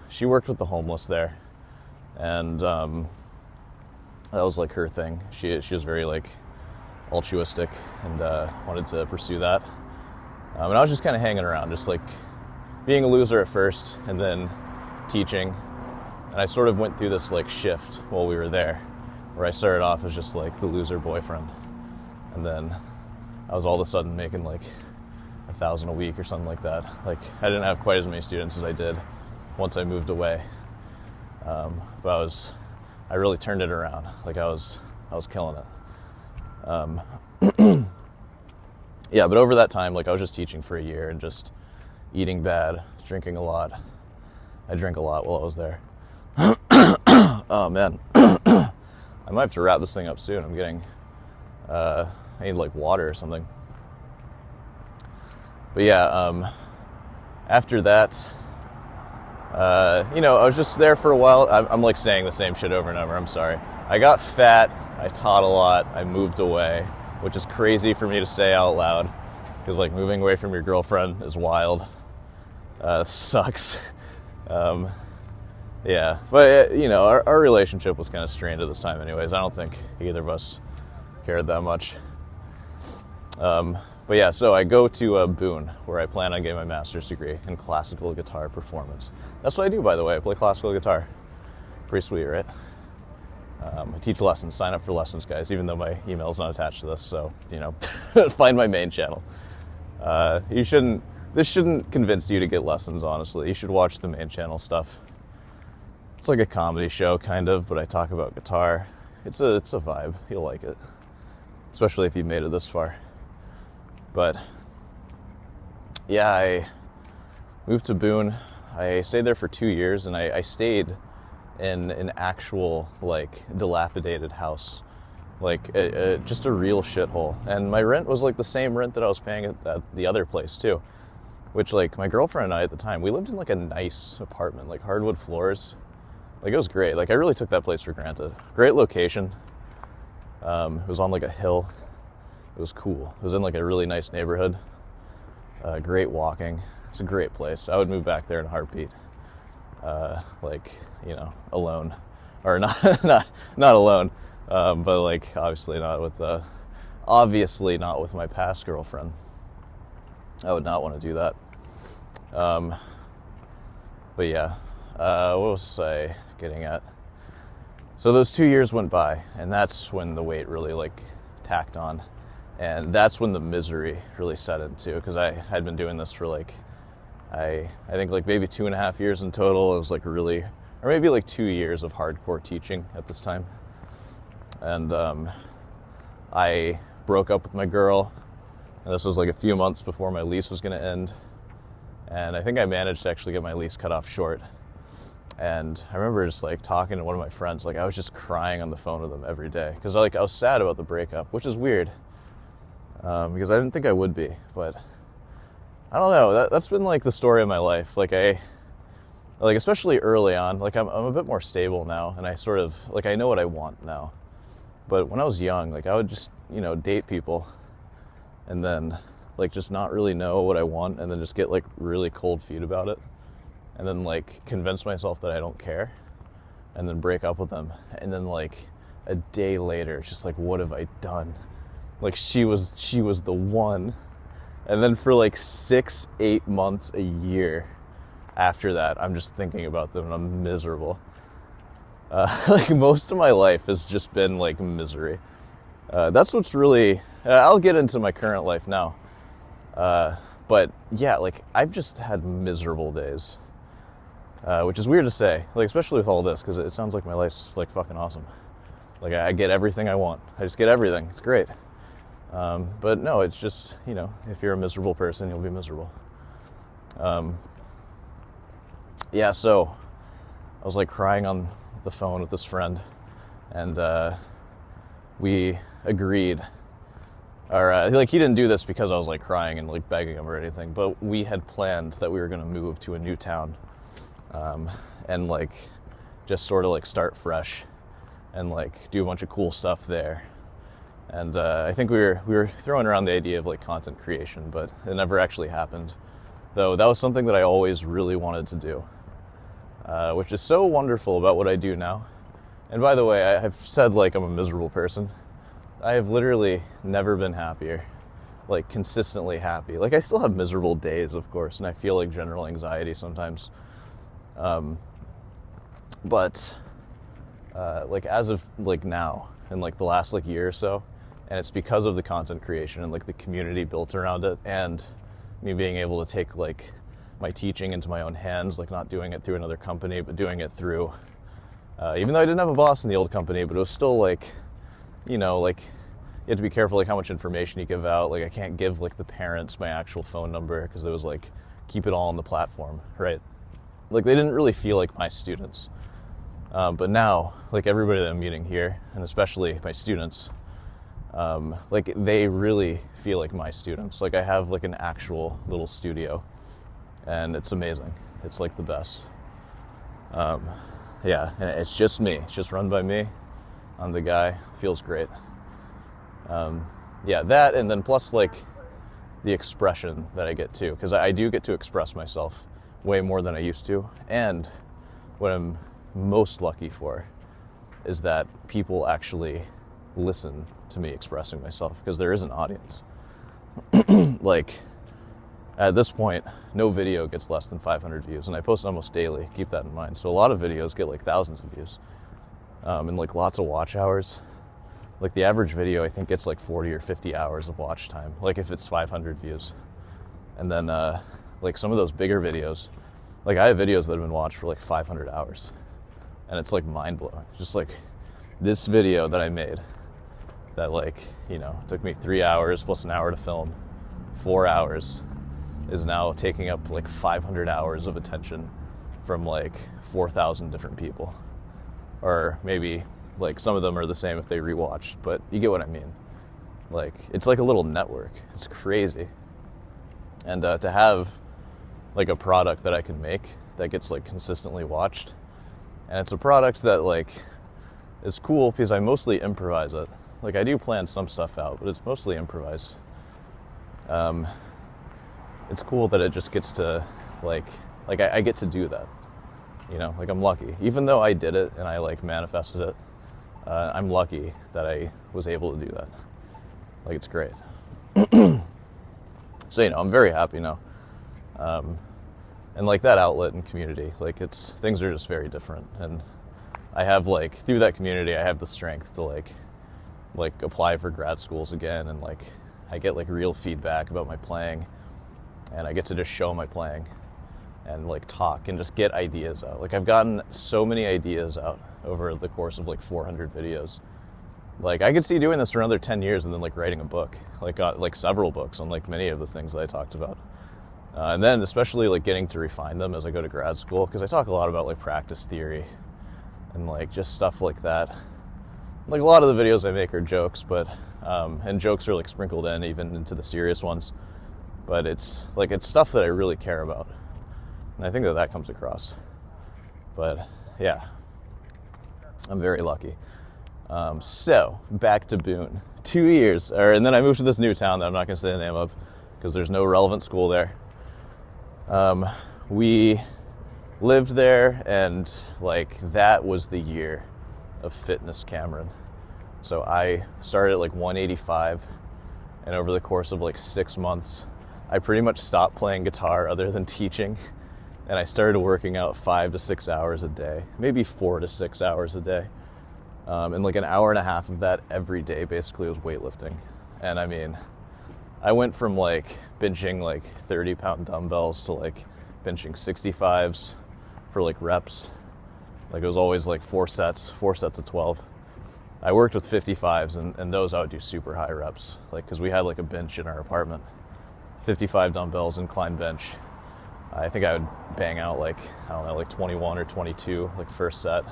She worked with the homeless there, and that was like her thing. She was very like altruistic, and wanted to pursue that. And I was just kind of hanging around, just like being a loser at first, and then teaching. And I sort of went through this like shift while we were there, where I started off as just like the loser boyfriend, and then I was all of a sudden making like $1,000 a week or something like that. Like, I didn't have quite as many students as I did once I moved away, but I really turned it around. Like, I was killing it. Yeah, but over that time, like, I was just teaching for a year and just eating bad, drinking a lot. I drank a lot while I was there. Oh man, I might have to wrap this thing up soon. I'm getting, I need like water or something. But yeah, after that, I was just there for a while. I'm like saying the same shit over and over. I'm sorry. I got fat. I taught a lot. I moved away, which is crazy for me to say out loud, because like moving away from your girlfriend is wild. Sucks. Yeah, but our relationship was kind of strained at this time anyways. I don't think either of us cared that much. But yeah, so I go to Boone, where I plan on getting my master's degree in classical guitar performance. That's what I do, by the way. I play classical guitar. Pretty sweet, right? I teach lessons. Sign up for lessons, guys, even though my email's not attached to this. So, find my main channel. This shouldn't convince you to get lessons, honestly. You should watch the main channel stuff. It's like a comedy show, kind of, but I talk about guitar. It's a vibe. You'll like it. Especially if you made it this far. But, yeah, I moved to Boone. I stayed there for 2 years, and I stayed in an actual, like, dilapidated house. Like, just a real shithole. And my rent was, like, the same rent that I was paying at the other place, too. Which, like, my girlfriend and I at the time, we lived in, like, a nice apartment, like, hardwood floors. Like, it was great. Like, I really took that place for granted. Great location. It was on, like, a hill. It was cool. It was in, like, a really nice neighborhood. Great walking. It's a great place. I would move back there in a heartbeat. Alone. Or not alone. But, like, obviously not with my past girlfriend. I would not want to do that. But yeah, what was I getting at? So those 2 years went by, and that's when the weight really, like, tacked on. And that's when the misery really set in, too, because I had been doing this for, like, I think, like, maybe 2.5 years in total. It was, like, really, or maybe, like, 2 years of hardcore teaching at this time. And I broke up with my girl, and this was, like, a few months before my lease was going to end. And I think I managed to actually get my lease cut off short. And I remember just, like, talking to one of my friends. Like, I was just crying on the phone with them every day. Because, like, I was sad about the breakup, which is weird. Because I didn't think I would be. But, I don't know. That's been, like, the story of my life. Like, especially early on, like, I'm a bit more stable now. And I sort of, like, I know what I want now. But when I was young, like, I would just, date people. And then, like, just not really know what I want. And then just get, like, really cold feet about it. And then, like, convince myself that I don't care, and then break up with them. And then, like, a day later, it's just like, what have I done? Like, she was the one. And then for, like, 6-8 months, a year after that, I'm just thinking about them, and I'm miserable. Like, most of my life has just been, like, misery. That's what's really... I'll get into my current life now. But, yeah, like, I've just had miserable days. Which is weird to say, like, especially with all this, because it sounds like my life's, like, fucking awesome. Like, I get everything I want. I just get everything. It's great. But no, it's just, if you're a miserable person, you'll be miserable. Yeah, so I was, like, crying on the phone with this friend, and we agreed, or, like, he didn't do this because I was, like, crying and, like, begging him or anything, but we had planned that we were going to move to a new town. And, like, just sort of, like, start fresh and, like, do a bunch of cool stuff there. And I think we were throwing around the idea of, like, content creation, but it never actually happened. Though that was something that I always really wanted to do, which is so wonderful about what I do now. And by the way, I've said, like, I'm a miserable person. I have literally never been happier, like, consistently happy. Like, I still have miserable days, of course, and I feel, like, general anxiety sometimes. But like, as of, like, now, in, like, the last, like, year or so, and it's because of the content creation and, like, the community built around it, and me being able to take, like, my teaching into my own hands, like, not doing it through another company, but doing it through, even though I didn't have a boss in the old company, but it was still, like, like, you have to be careful, like, how much information you give out. Like, I can't give, like, the parents my actual phone number, because it was, like, keep it all on the platform, right? Like, they didn't really feel like my students. But now, like, everybody that I'm meeting here, and especially my students, like, they really feel like my students. Like, I have, like, an actual little studio, and it's amazing. It's, like, the best. Yeah, and it's just me. It's just run by me. I'm the guy. Feels great. Yeah, that, and then plus, like, the expression that I get, too. Because I do get to express myself way more than I used to. And what I'm most lucky for is that people actually listen to me expressing myself, because there is an audience. Like, at this point, no video gets less than 500 views, and I post almost daily. Keep that in mind. So a lot of videos get like thousands of views, and like lots of watch hours. Like, the average video, I think, gets like 40 or 50 hours of watch time, like if it's 500 views. And then like some of those bigger videos, like I have videos that have been watched for like 500 hours, and it's like mind-blowing. Just like this video that I made that, like, you know, took me 3 hours plus an hour to film, 4 hours, is now taking up like 500 hours of attention from like 4,000 different people. Or maybe like some of them are the same if they rewatched, but you get what I mean. Like, it's like a little network. It's crazy. And to have like a product that I can make that gets like consistently watched, and it's a product that like is cool because I mostly improvise it. Like, I do plan some stuff out, but it's mostly improvised. It's cool that it just gets to like I get to do that, you know. Like, I'm lucky, even though I did it and I like manifested it. I'm lucky that I was able to do that. Like, it's great. So, you know, I'm very happy now. And like that outlet and community, like, things are just very different. And I have, like, through that community, I have the strength to like apply for grad schools again, and like I get like real feedback about my playing, and I get to just show my playing and like talk and just get ideas out. Like, I've gotten so many ideas out over the course of like 400 videos. Like, I could see doing this for another 10 years and then like writing a book, like several books on like many of the things that I talked about. And then especially like getting to refine them as I go to grad school, because I talk a lot about like practice theory and like just stuff like that. Like, a lot of the videos I make are jokes, but and jokes are like sprinkled in even into the serious ones. But it's stuff that I really care about, and I think that comes across. But yeah, I'm very lucky. So back to Boone. 2 years, and then I moved to this new town that I'm not going to say the name of because there's no relevant school there. We lived there, and like that was the year of Fitness Cameron. So I started at like 185, and over the course of like 6 months, I pretty much stopped playing guitar other than teaching, and I started working out 5 to 6 hours a day, maybe 4 to 6 hours a day. And like an hour and a half of that every day basically was weightlifting. And I mean, I went from like benching like 30-pound dumbbells to like benching 65s for like reps. Like, it was always like 4 sets of 12. I worked with 55s, and those I would do super high reps, like, because we had like a bench in our apartment. 55 dumbbells, incline bench. I think I would bang out like, I don't know, like 21 or 22 like first set,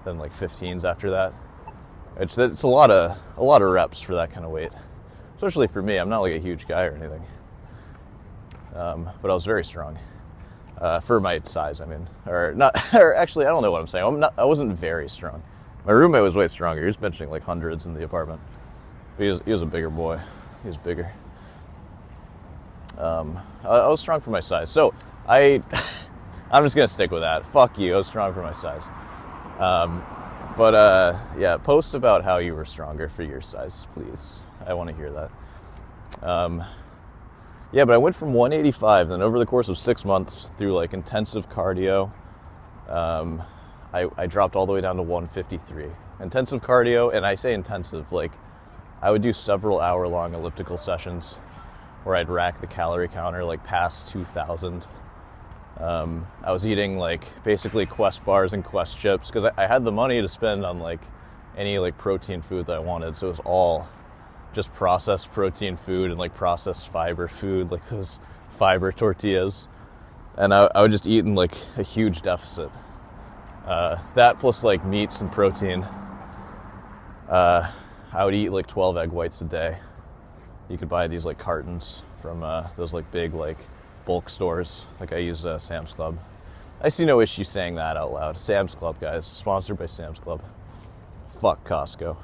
then like 15s after that. It's a lot of reps for that kind of weight, especially for me. I'm not like a huge guy or anything, but I was very strong. For my size, I mean, or not, or actually, I don't know what I'm saying. I wasn't very strong. My roommate was way stronger. He was benching like hundreds in the apartment. But he was a bigger boy. He was bigger. I was strong for my size. So I'm just gonna stick with that. Fuck you. I was strong for my size. Yeah, post about how you were stronger for your size, please. I want to hear that. Yeah, but I went from 185, then over the course of 6 months through like intensive cardio, I dropped all the way down to 153. Intensive cardio, and I say intensive, like I would do several hour-long elliptical sessions where I'd rack the calorie counter like past 2,000. I was eating like basically Quest bars and Quest chips because I had the money to spend on like any like protein food that I wanted, so it was all just processed protein food and like processed fiber food, like those fiber tortillas. and I would just eat in like a huge deficit. That plus like meats and protein. I would eat like 12 egg whites a day. You could buy these like cartons from those like big like bulk stores. Like I use Sam's Club. I see no issue saying that out loud. Sam's Club, guys, sponsored by Sam's Club. Fuck Costco,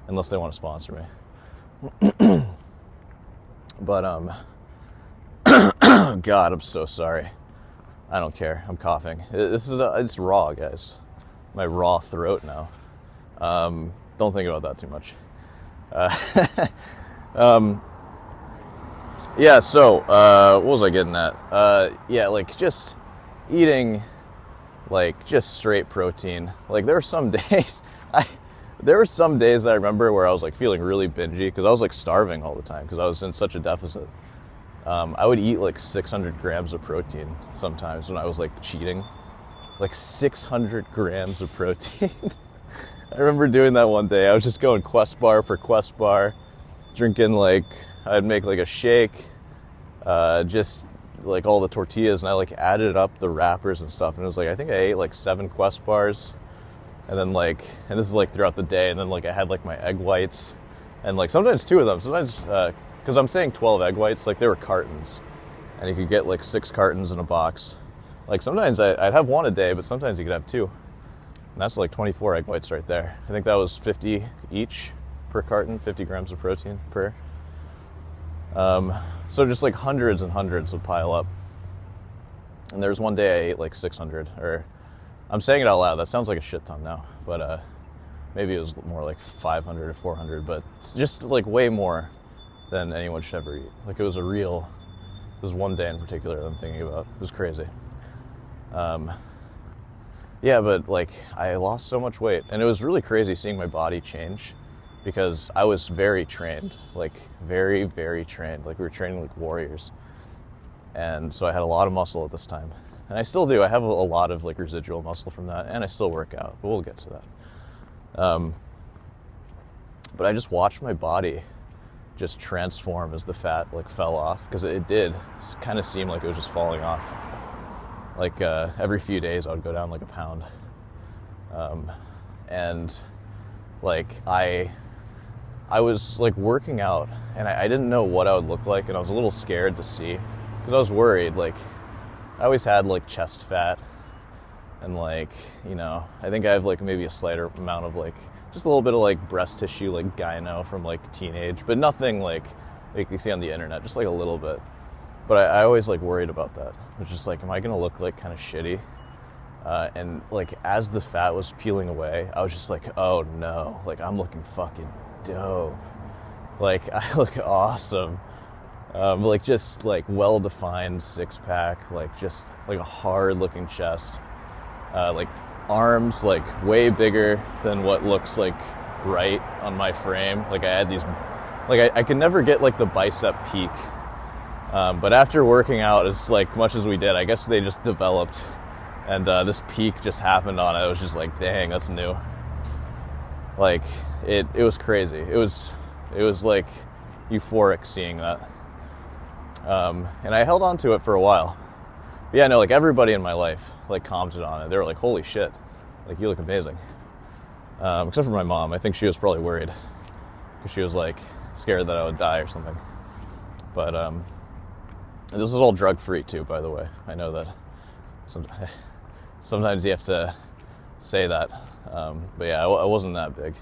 unless they want to sponsor me. But God, I'm so sorry. I don't care. I'm coughing. It's raw, guys. My raw throat now. Don't think about that too much. Yeah. So what was I getting at? Yeah, like just eating, like just straight protein. Like there were some days I remember where I was like feeling really bingy because I was like starving all the time because I was in such a deficit. I would eat like 600 grams of protein sometimes when I was like cheating. Like 600 grams of protein. I remember doing that one day. I was just going Quest bar for Quest bar, drinking like, I'd make like a shake, just like all the tortillas, and I like added up the wrappers and stuff, and it was like, I think I ate like 7 Quest bars, and then like, and this is like throughout the day, and then like I had like my egg whites, and like sometimes 2 of them, sometimes, because I'm saying 12 egg whites, like they were cartons, and you could get like 6 cartons in a box. Like sometimes I'd have 1 a day, but sometimes you could have 2. And that's like 24 egg whites right there. I think that was 50 each per carton, 50 grams of protein per. So just like hundreds and hundreds would pile up. And there was one day I ate like 600, or I'm saying it out loud, that sounds like a shit ton now, but maybe it was more like 500 or 400, but it's just like way more than anyone should ever eat. Like it was one day in particular that I'm thinking about. It was crazy. Yeah, but like I lost so much weight, and it was really crazy seeing my body change because I was very trained, like very, very trained. Like we were training like warriors. And so I had a lot of muscle at this time. And I still do. I have a lot of like residual muscle from that, and I still work out, but we'll get to that. But I just watched my body just transform as the fat like fell off, because it did kind of seem like it was just falling off. Like every few days I would go down like a pound. And like I was like working out, and I didn't know what I would look like, and I was a little scared to see, because I was worried. Like I always had like chest fat, and like, you know, I think I have like maybe a slighter amount of like just a little bit of like breast tissue, like gyno from like teenage, but nothing like you see on the internet, just like a little bit. But I always like worried about that. It's just like, am I gonna look like kind of shitty? And like as the fat was peeling away, I was just like, oh no, like I'm looking fucking dope. Like I look awesome. Like just like well-defined 6-pack, like just like a hard-looking chest. Like arms like way bigger than what looks like right on my frame. Like I had these, like I could never get like the bicep peak. But after working out as like much as we did, I guess they just developed, and this peak just happened on it. It was just like, dang, that's new. Like it was crazy. It was like euphoric seeing that. And I held on to it for a while. But yeah, no, like everybody in my life like commented on it. They were like, holy shit, like you look amazing. Except for my mom. I think she was probably worried because she was like scared that I would die or something. But this is all drug-free too, by the way. I know that sometimes you have to say that. But yeah, I wasn't that big.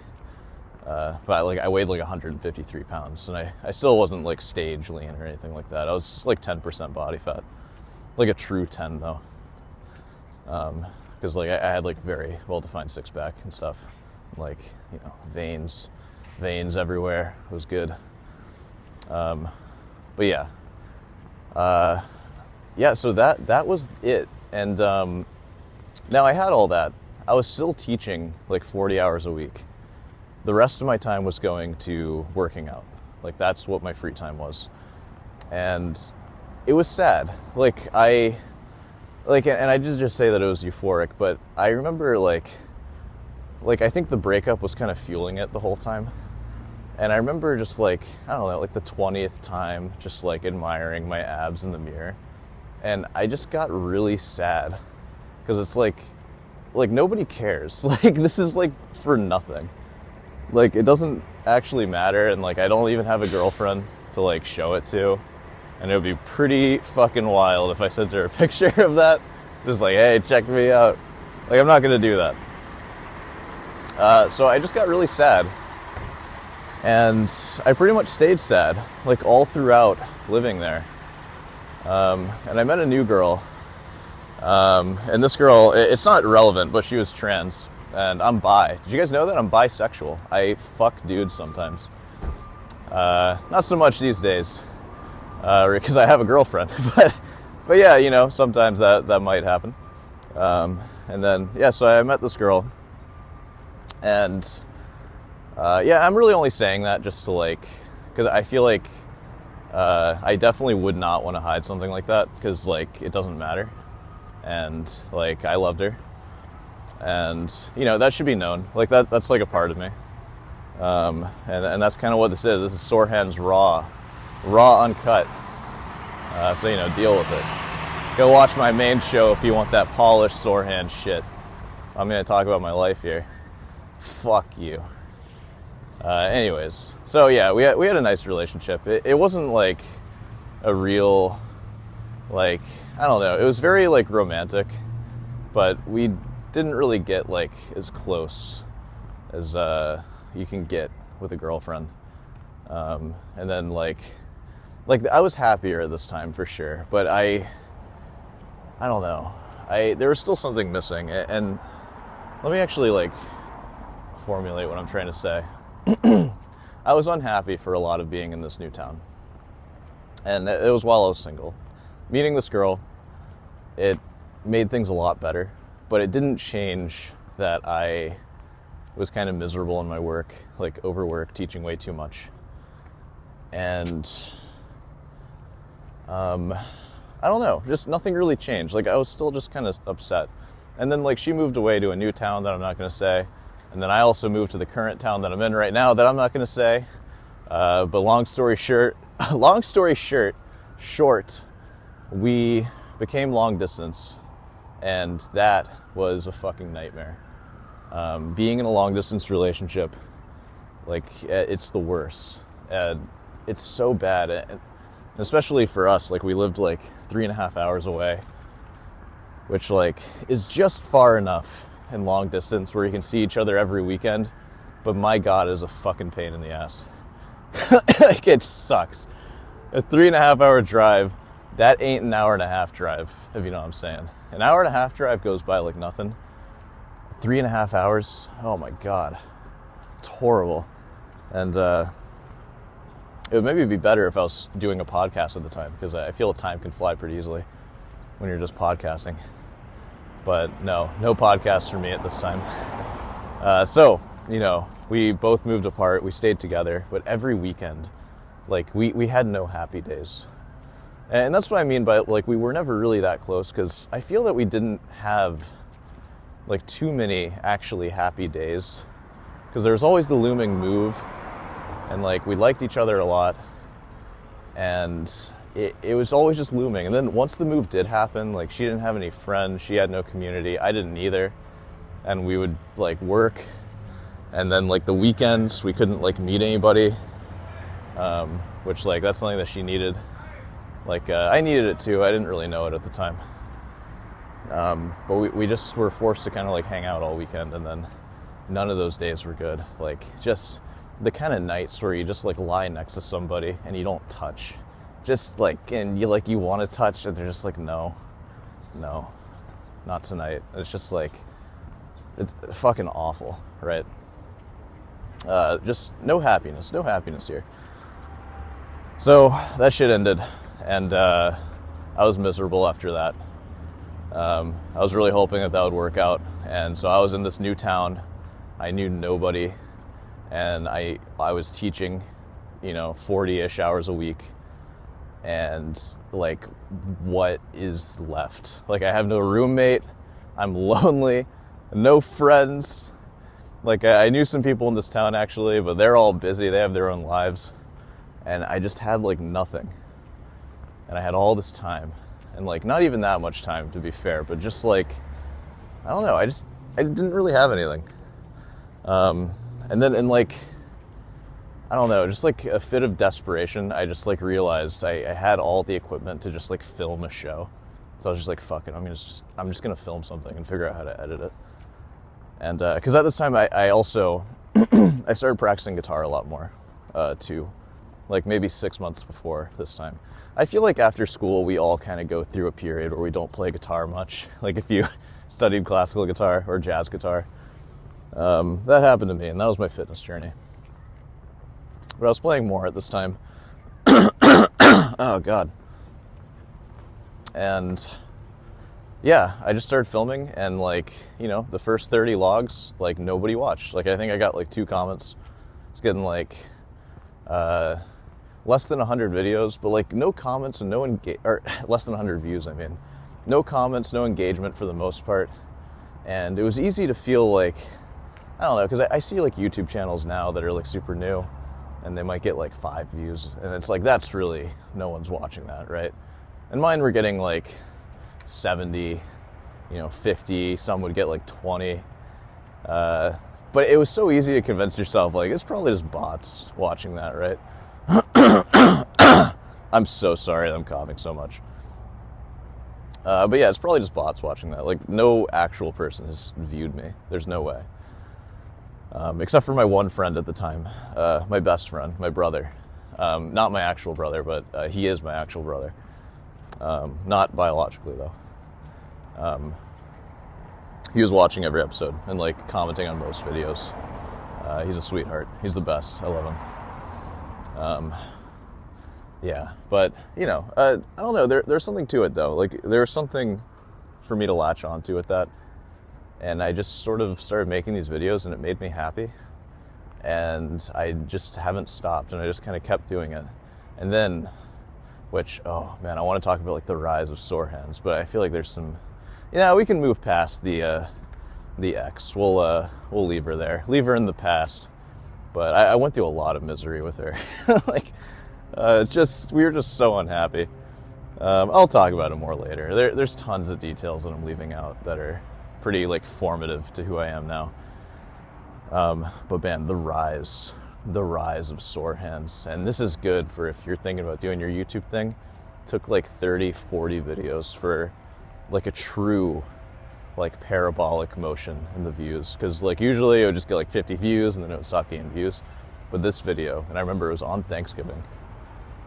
But like I weighed like 153 pounds, and I still wasn't like stage lean or anything like that. I was like 10% body fat, like a true 10 though. Because like I had like very well-defined 6-pack and stuff, like, you know, veins everywhere. It was good. But yeah. Yeah, so that was it. And now I had all that. I was still teaching like 40 hours a week. The rest of my time was going to working out. Like that's what my free time was. And it was sad. And I just say that it was euphoric, but I remember like I think the breakup was kind of fueling it the whole time. And I remember just like, I don't know, like the 20th time, just like admiring my abs in the mirror. And I just got really sad because it's like nobody cares. Like, this is like for nothing. Like, it doesn't actually matter, and like I don't even have a girlfriend to like show it to. And it would be pretty fucking wild if I sent her a picture of that. Just like, hey, check me out. Like, I'm not gonna do that. So I just got really sad. And I pretty much stayed sad, like all throughout living there. And I met a new girl. And this girl, it's not relevant, but she was trans. And I'm bi. Did you guys know that? I'm bisexual. I fuck dudes sometimes. Not so much these days. Because I have a girlfriend, but yeah, you know, sometimes that might happen. And then, yeah, so I met this girl, and yeah, I'm really only saying that just to like, because I feel like I definitely would not want to hide something like that, because like it doesn't matter, and like I loved her, and you know, that should be known. Like that's like a part of me, and that's kind of what this is. This is Sor Hands raw, uncut. So, you know, deal with it. Go watch my main show if you want that polished Sor Hands shit. I'm going to talk about my life here. Fuck you. Anyways, so yeah, we had a nice relationship. It wasn't like a real, like, I don't know. It was very like romantic, but we didn't really get like as close as you can get with a girlfriend. And then like I was happier this time for sure, but I don't know. There was still something missing, and let me actually like formulate what I'm trying to say. I was unhappy for a lot of being in this new town, and it was while I was single. Meeting this girl, it made things a lot better, but it didn't change that I was kind of miserable in my work, like overworked, teaching way too much. And I don't know, just nothing really changed. Like, I was still just kind of upset. And then like she moved away to a new town that I'm not going to say, and then I also moved to the current town that I'm in right now that I'm not going to say. But long story short, we became long distance, and that was a fucking nightmare. Being in a long distance relationship, like, it's the worst. It's so bad, and especially for us, like, we lived like 3.5 hours away, which like is just far enough in long distance where you can see each other every weekend, but my god, it is a fucking pain in the ass. Like, it sucks. A 3.5 hour drive, that ain't an 1.5 hour drive, if you know what I'm saying. An 1.5 hour drive goes by like nothing. 3.5 hours, oh my god, it's horrible. And it would maybe be better if I was doing a podcast at the time, because I feel time can fly pretty easily when you're just podcasting. But no podcasts for me at this time. So, you know, we both moved apart, we stayed together, but every weekend, like, we had no happy days. And that's what I mean by, like, we were never really that close, because I feel that we didn't have, like, too many actually happy days, because there was always the looming move, and like we liked each other a lot, and it was always just looming. And then once the move did happen, like, she didn't have any friends, she had no community, I didn't either, and we would like work, and then like the weekends we couldn't like meet anybody, which like that's something that she needed. Like, I needed it too, I didn't really know it at the time. But we just were forced to kind of like hang out all weekend, and then none of those days were good. Like, just the kind of nights where you just like lie next to somebody and you don't touch, just like, and you want to touch, and they're just like, no, not tonight. And it's just like, it's fucking awful, right? Just no happiness here. So that shit ended, and I was miserable after that. I was really hoping that would work out, and so I was in this new town. I knew nobody, and I was teaching, 40-ish hours a week, and like, what is left? Like, I have no roommate, I'm lonely, no friends. Like, I knew some people in this town actually, but they're all busy, they have their own lives, and I just had like nothing. And I had all this time, and like not even that much time to be fair, but just like, I don't know, I didn't really have anything. And then in like, I don't know, just like a fit of desperation, I just like realized I had all the equipment to just like film a show. So I was just like, fuck it, I'm just gonna film something and figure out how to edit it. And because at this time I also I started practicing guitar a lot more too, like maybe 6 months before this time. I feel like after school we all kind of go through a period where we don't play guitar much. Like if you studied classical guitar or jazz guitar, that happened to me, and that was my fitness journey. But I was playing more at this time. Oh God. And yeah, I just started filming, and like, you know, the first 30 logs, like nobody watched. Like I think I got like 2 comments. It's getting like less than 100 videos, but like no comments and or less than 100 views, I mean. No comments, no engagement for the most part. And it was easy to feel like, I don't know, because I see like YouTube channels now that are like super new, and they might get like 5 views, and it's like, that's really, no one's watching that, right? And mine were getting like 70, 50, some would get like 20. But it was so easy to convince yourself, like, it's probably just bots watching that, right? I'm so sorry that I'm coughing so much. But yeah, it's probably just bots watching that. Like, no actual person has viewed me. There's no way. Except for my one friend at the time, my best friend, my brother. Not my actual brother, but he is my actual brother. Not biologically, though. He was watching every episode and like commenting on most videos. He's a sweetheart. He's the best. I love him. Yeah, but I don't know. There's something to it though. Like there's something for me to latch onto with that, and I just sort of started making these videos, and it made me happy, and I just haven't stopped, and I just kind of kept doing it, and then, which, oh man, I want to talk about like the rise of Sor Hands, but I feel like there's some. Yeah, we can move past the ex. We'll leave her there. Leave her in the past. But I went through a lot of misery with her. Like, we were just so unhappy. I'll talk about it more later. There's tons of details that I'm leaving out that are pretty like formative to who I am now. But man, the rise of Sor Hands, and this is good for if you're thinking about doing your YouTube thing. It took like 30, 40 videos for like a true like parabolic motion in the views, because like usually it would just get like 50 views and then it would stop getting views. But this video, and I remember it was on Thanksgiving,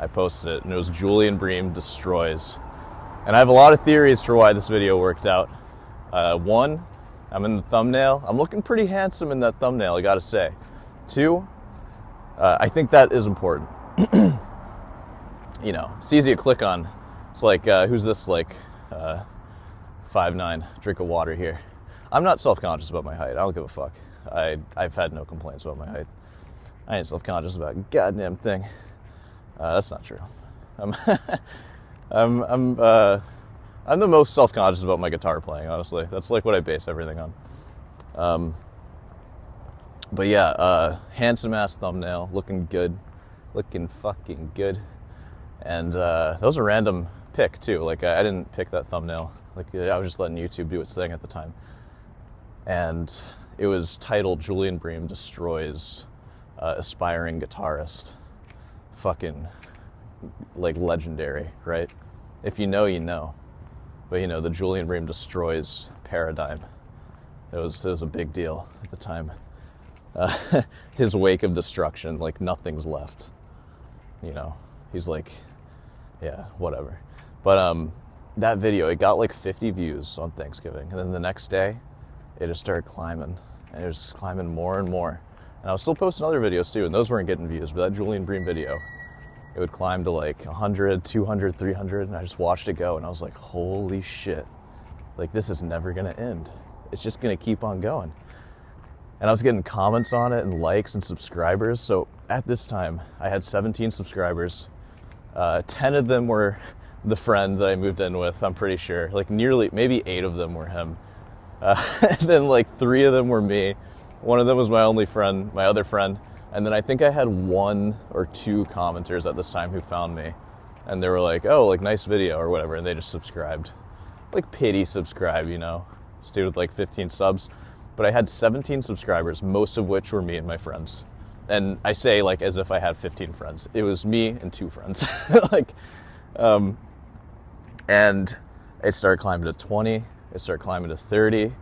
I posted it, and it was Julian Bream Destroys, and I have a lot of theories for why this video worked out. One, I'm in the thumbnail. I'm looking pretty handsome in that thumbnail, I gotta say. 2, I think that is important. It's easy to click on. It's like, who's this, like 5'9", drink of water here. I'm not self-conscious about my height. I don't give a fuck. I've had no complaints about my height. I ain't self-conscious about a goddamn thing. That's not true. I'm the most self-conscious about my guitar playing, honestly. That's like what I base everything on. But yeah, handsome ass thumbnail, looking good, looking fucking good. And that was a random pick too. Like I didn't pick that thumbnail. Like I was just letting YouTube do its thing at the time. And it was titled Julian Bream Destroys Aspiring Guitarist. Fucking like legendary, right? If you know, you know. But the Julian Bream Destroys paradigm. It was a big deal at the time. His wake of destruction, like nothing's left. He's like, yeah, whatever. But that video, it got like 50 views on Thanksgiving, and then the next day it just started climbing, and it was just climbing more and more. And I was still posting other videos too, and those weren't getting views, but that Julian Bream video, it would climb to like 100, 200, 300, and I just watched it go, and I was like, holy shit, like this is never gonna end. It's just gonna keep on going. And I was getting comments on it and likes and subscribers. So at this time I had 17 subscribers. 10 of them were the friend that I moved in with, I'm pretty sure. Like maybe 8 of them were him. And then like 3 of them were me. One of them was my only friend, my other friend. And then I think I had 1 or 2 commenters at this time who found me. and they were like, oh, like, nice video or whatever, and they just subscribed. Like, pity subscribe, you know? This dude with like 15 subs. But I had 17 subscribers, most of which were me and my friends. And I say, like, as if I had 15 friends. It was me and 2 friends. Like, and it started climbing to 20. It started climbing to 30.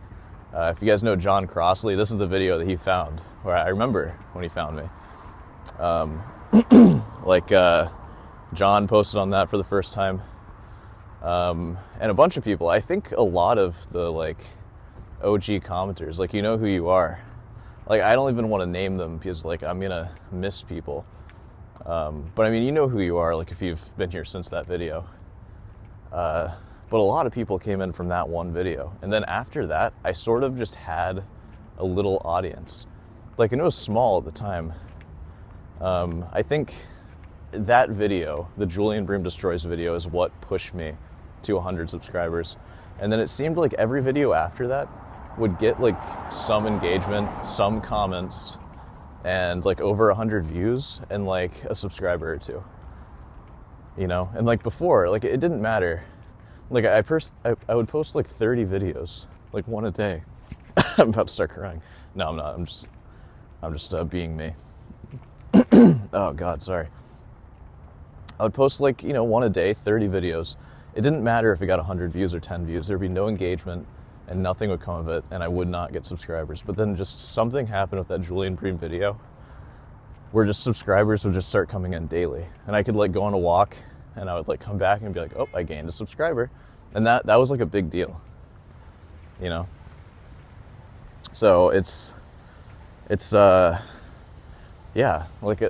If you guys know John Crossley, this is the video that he found, where I remember when he found me. John posted on that for the first time. And a bunch of people, I think a lot of the, like, OG commenters, like, you know who you are. Like, I don't even want to name them because, like, I'm gonna miss people. But I mean, you know who you are, like, if you've been here since that video. But a lot of people came in from that one video. And then after that, I sort of just had a little audience. Like, and it was small at the time. I think that video, the Julian Bream Destroys video, is what pushed me to 100 subscribers. And then it seemed like every video after that would get, like, some engagement, some comments, and, like, over 100 views and, like, a subscriber or 2. You know? And, like, before, like, it didn't matter. Like, I would post, like, 30 videos, like, one a day. I'm about to start crying. No, I'm not. I'm just being me. Oh, God, sorry. I would post, like, you know, one a day, 30 videos. It didn't matter if it got 100 views or 10 views. There'd be no engagement, and nothing would come of it, and I would not get subscribers. But then just something happened with that Julian Bream video where just subscribers would just start coming in daily. And I could, like, go on a walk, and I would, like, come back and be like, oh, I gained a subscriber. And that was, like, a big deal, you know? So yeah, like,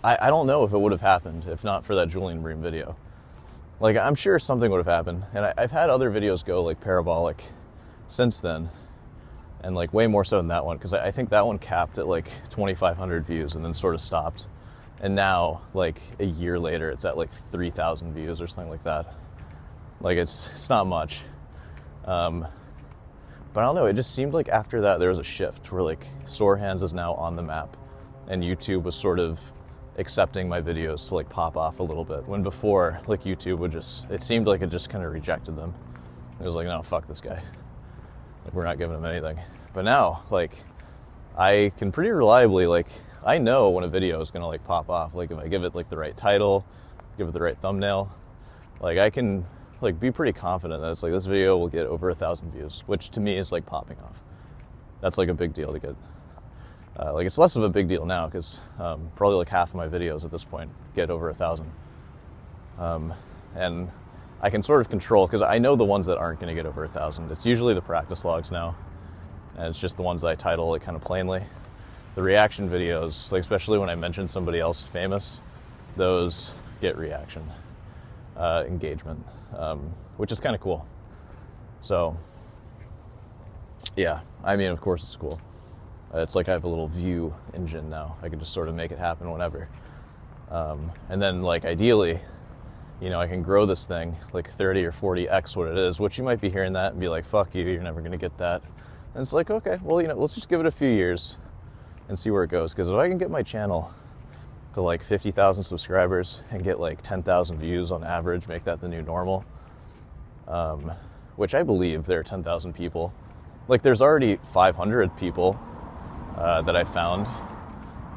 I don't know if it would have happened if not for that Julian Bream video. Like, I'm sure something would have happened. And I've had other videos go, like, parabolic since then. And, like, way more so than that one. Because I think that one capped at, like, 2,500 views and then sort of stopped. And now, like, a year later, it's at, like, 3,000 views or something like that. Like, it's not much. But I don't know, it just seemed like after that there was a shift where, like, Sor Hands is now on the map. And YouTube was sort of accepting my videos to, like, pop off a little bit. When before, like, YouTube would it seemed like it just kind of rejected them. It was like, no, fuck this guy. Like, we're not giving him anything. But now, like, I can pretty reliably, like, I know when a video is going to, like, pop off. Like, if I give it, like, the right title, give it the right thumbnail, like, I can, like, be pretty confident that it's like, this video will get over 1,000 views, which to me is, like, popping off. That's, like, a big deal to get. Like, it's less of a big deal now because probably, like, half of my videos at this point get over 1,000. And I can sort of control, because I know the ones that aren't going to get over 1,000. It's usually the practice logs now, and it's just the ones that I title, like, kind of plainly. The reaction videos, like, especially when I mention somebody else famous, those get reaction, engagement, which is kind of cool. So, yeah, I mean, of course it's cool. It's like I have a little view engine now. I can just sort of make it happen whenever. And then, like, ideally, you know, I can grow this thing like 30 or 40x what it is, which you might be hearing that and be like, fuck you, you're never going to get that. And it's like, okay, well, you know, let's just give it a few years and see where it goes. Because if I can get my channel to, like, 50,000 subscribers and get, like, 10,000 views on average, make that the new normal, which I believe there are 10,000 people. Like, there's already 500 people that I found,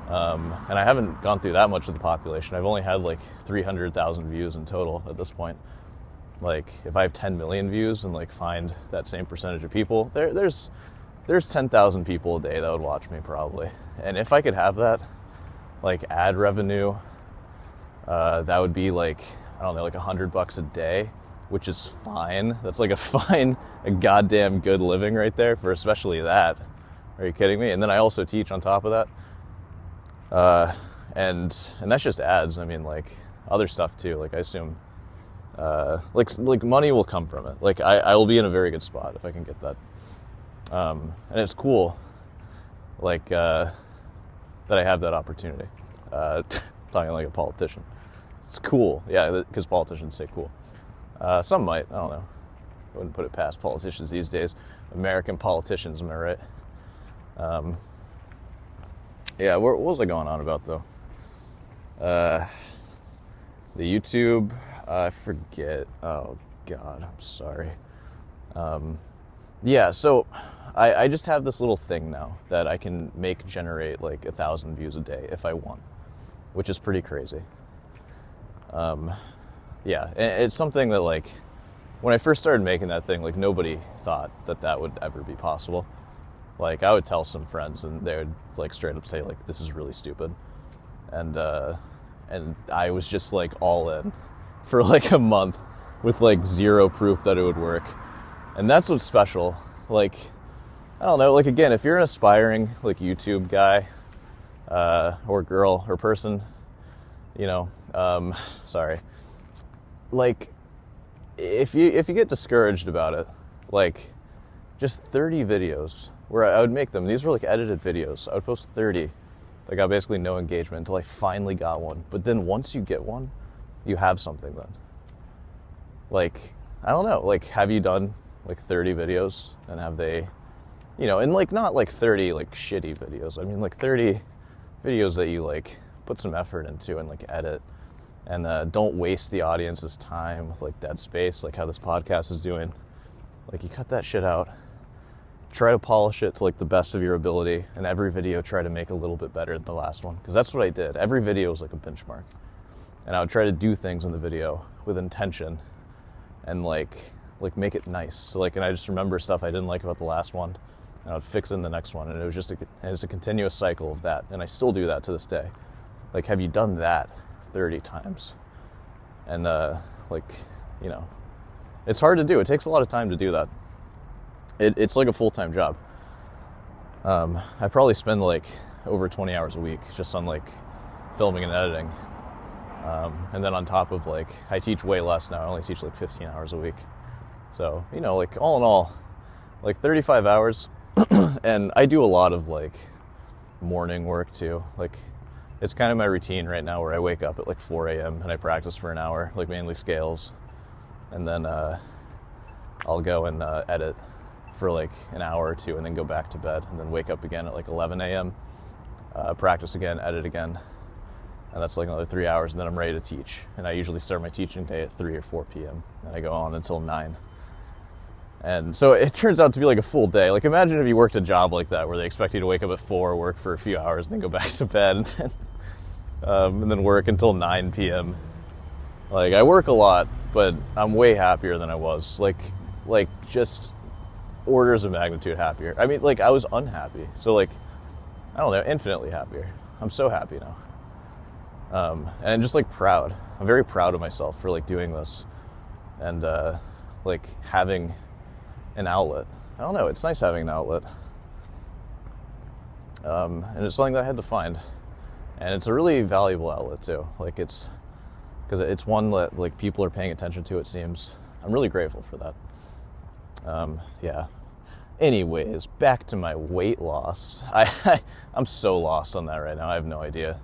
and I haven't gone through that much of the population. I've only had, like, 300,000 views in total at this point. Like, if I have 10 million views and, like, find that same percentage of people, there's 10,000 people a day that would watch me probably. And if I could have that, like, ad revenue, that would be, like, I don't know, like $100 a day, which is fine. That's, like, a goddamn good living right there for especially that. Are you kidding me? And then I also teach on top of that. And that's just ads. I mean, like, other stuff too. Like, I assume, like money will come from it. Like, I will be in a very good spot if I can get that. And it's cool, like, that I have that opportunity. Talking like a politician. It's cool. Yeah, because politicians say cool. Some might. I don't know. I wouldn't put it past politicians these days. American politicians, am I right? Yeah, what was I going on about, though? The YouTube, I forget. Oh, God, I'm sorry. Yeah, so I just have this little thing now that I can generate like 1,000 views a day if I want, which is pretty crazy. Yeah, and it's something that, like, when I first started making that thing, like, nobody thought that would ever be possible. Like, I would tell some friends, and they would, like, straight up say, like, this is really stupid. And I was just, like, all in for, like, a month with, like, zero proof that it would work. And that's what's special. Like, I don't know, like, again, if you're an aspiring, like, YouTube guy, or girl, or person, you know, sorry. Like, if you get discouraged about it, like, just 30 videos where I would make them. These were like edited videos. I would post 30. I got basically no engagement until I finally got one. But then once you get one, you have something then. Like, I don't know, like, have you done like 30 videos, and have they, you know, and like not like 30 like shitty videos. I mean like 30 videos that you like put some effort into and like edit. And don't waste the audience's time with like dead space, like how this podcast is doing. Like, you cut that shit out. Try to polish it to like the best of your ability, and every video try to make a little bit better than the last one. Because that's what I did. Every video was like a benchmark. And I would try to do things in the video with intention and like make it nice. So like, and I just remember stuff I didn't like about the last one, and I would fix it in the next one. And it was just a continuous cycle of that. And I still do that to this day. Like, have you done that 30 times? And like, you know, it's hard to do. It takes a lot of time to do that. It's like a full-time job. I probably spend like over 20 hours a week just on like filming and editing. And then on top of, like, I teach way less now. I only teach like 15 hours a week. So, you know, like, all in all, like 35 hours. And I do a lot of like morning work too. Like, it's kind of my routine right now where I wake up at like 4 a.m. and I practice for an hour, like mainly scales. And then I'll go and edit for like an hour or two, and then go back to bed, and then wake up again at like 11 a.m., practice again, edit again. And that's like another 3 hours, and then I'm ready to teach. And I usually start my teaching day at 3 or 4 p.m. and I go on until 9. And so it turns out to be like a full day. Like, imagine if you worked a job like that where they expect you to wake up at 4, work for a few hours, and then go back to bed, and then work until 9 p.m. Like, I work a lot, but I'm way happier than I was. Like just orders of magnitude happier. I mean, like, I was unhappy. So, like, I don't know, infinitely happier. I'm so happy now. And I'm just, like, proud. I'm very proud of myself for, like, doing this. And, like, having an outlet. I don't know, it's nice having an outlet. And it's something that I had to find. And it's a really valuable outlet, too. Like, it's... because it's one that, like, people are paying attention to, it seems. I'm really grateful for that. Yeah. Anyways, back to my weight loss. I'm so lost on that right now. I have no idea.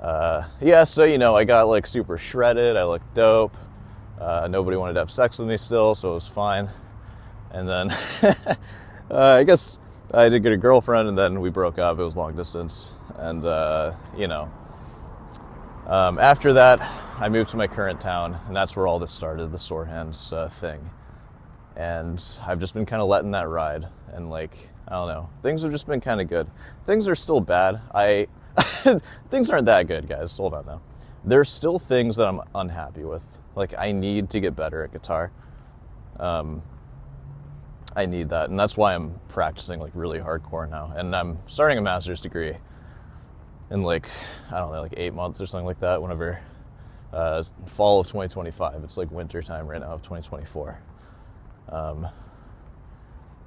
Yeah, so, you know, I got, like, super shredded. I looked dope. Nobody wanted to have sex with me still, so it was fine. And then, I guess I did get a girlfriend, and then we broke up. It was long distance. And, you know, after that, I moved to my current town, and that's where all this started, the Sor Hands thing. And I've just been kind of letting that ride, and, like, I don't know, things have just been kind of good. Things are still bad. Things aren't that good, guys. Hold on now. There's still things that I'm unhappy with. Like, I need to get better at guitar. I need that, and that's why I'm practicing, like, really hardcore now. And I'm starting a master's degree in, like, I don't know, like 8 months or something like that, whenever, fall of 2025. It's like winter time right now of 2024.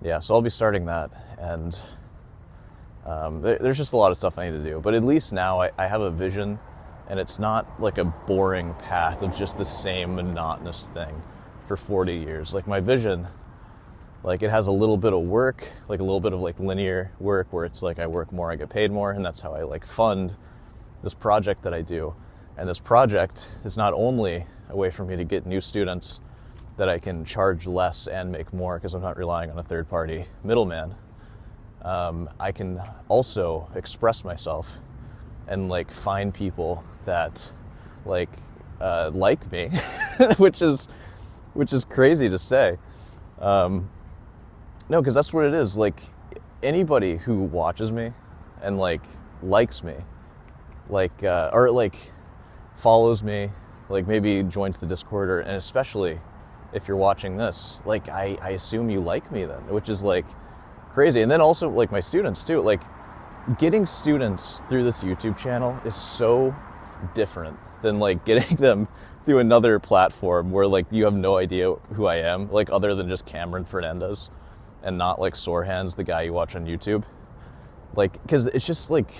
Yeah, so I'll be starting that, and there's just a lot of stuff I need to do. But at least now I have a vision, and it's not like a boring path of just the same monotonous thing for 40 years. Like, my vision, like, it has a little bit of work, like a little bit of like linear work where it's like I work more, I get paid more, and that's how I like fund this project that I do. And this project is not only a way for me to get new students that I can charge less and make more because I'm not relying on a third-party middleman. I can also express myself and like find people that like like me, which is crazy to say. No, because that's what it is. Like, anybody who watches me and like likes me, like or like follows me, like maybe joins the Discord, and especially if you're watching this, like I assume you like me then, which is like crazy. And then also like my students too, like getting students through this YouTube channel is so different than like getting them through another platform where like you have no idea who I am, like other than just Cameron Fernandez and not like Sor Hands, the guy you watch on YouTube. Like, because it's just like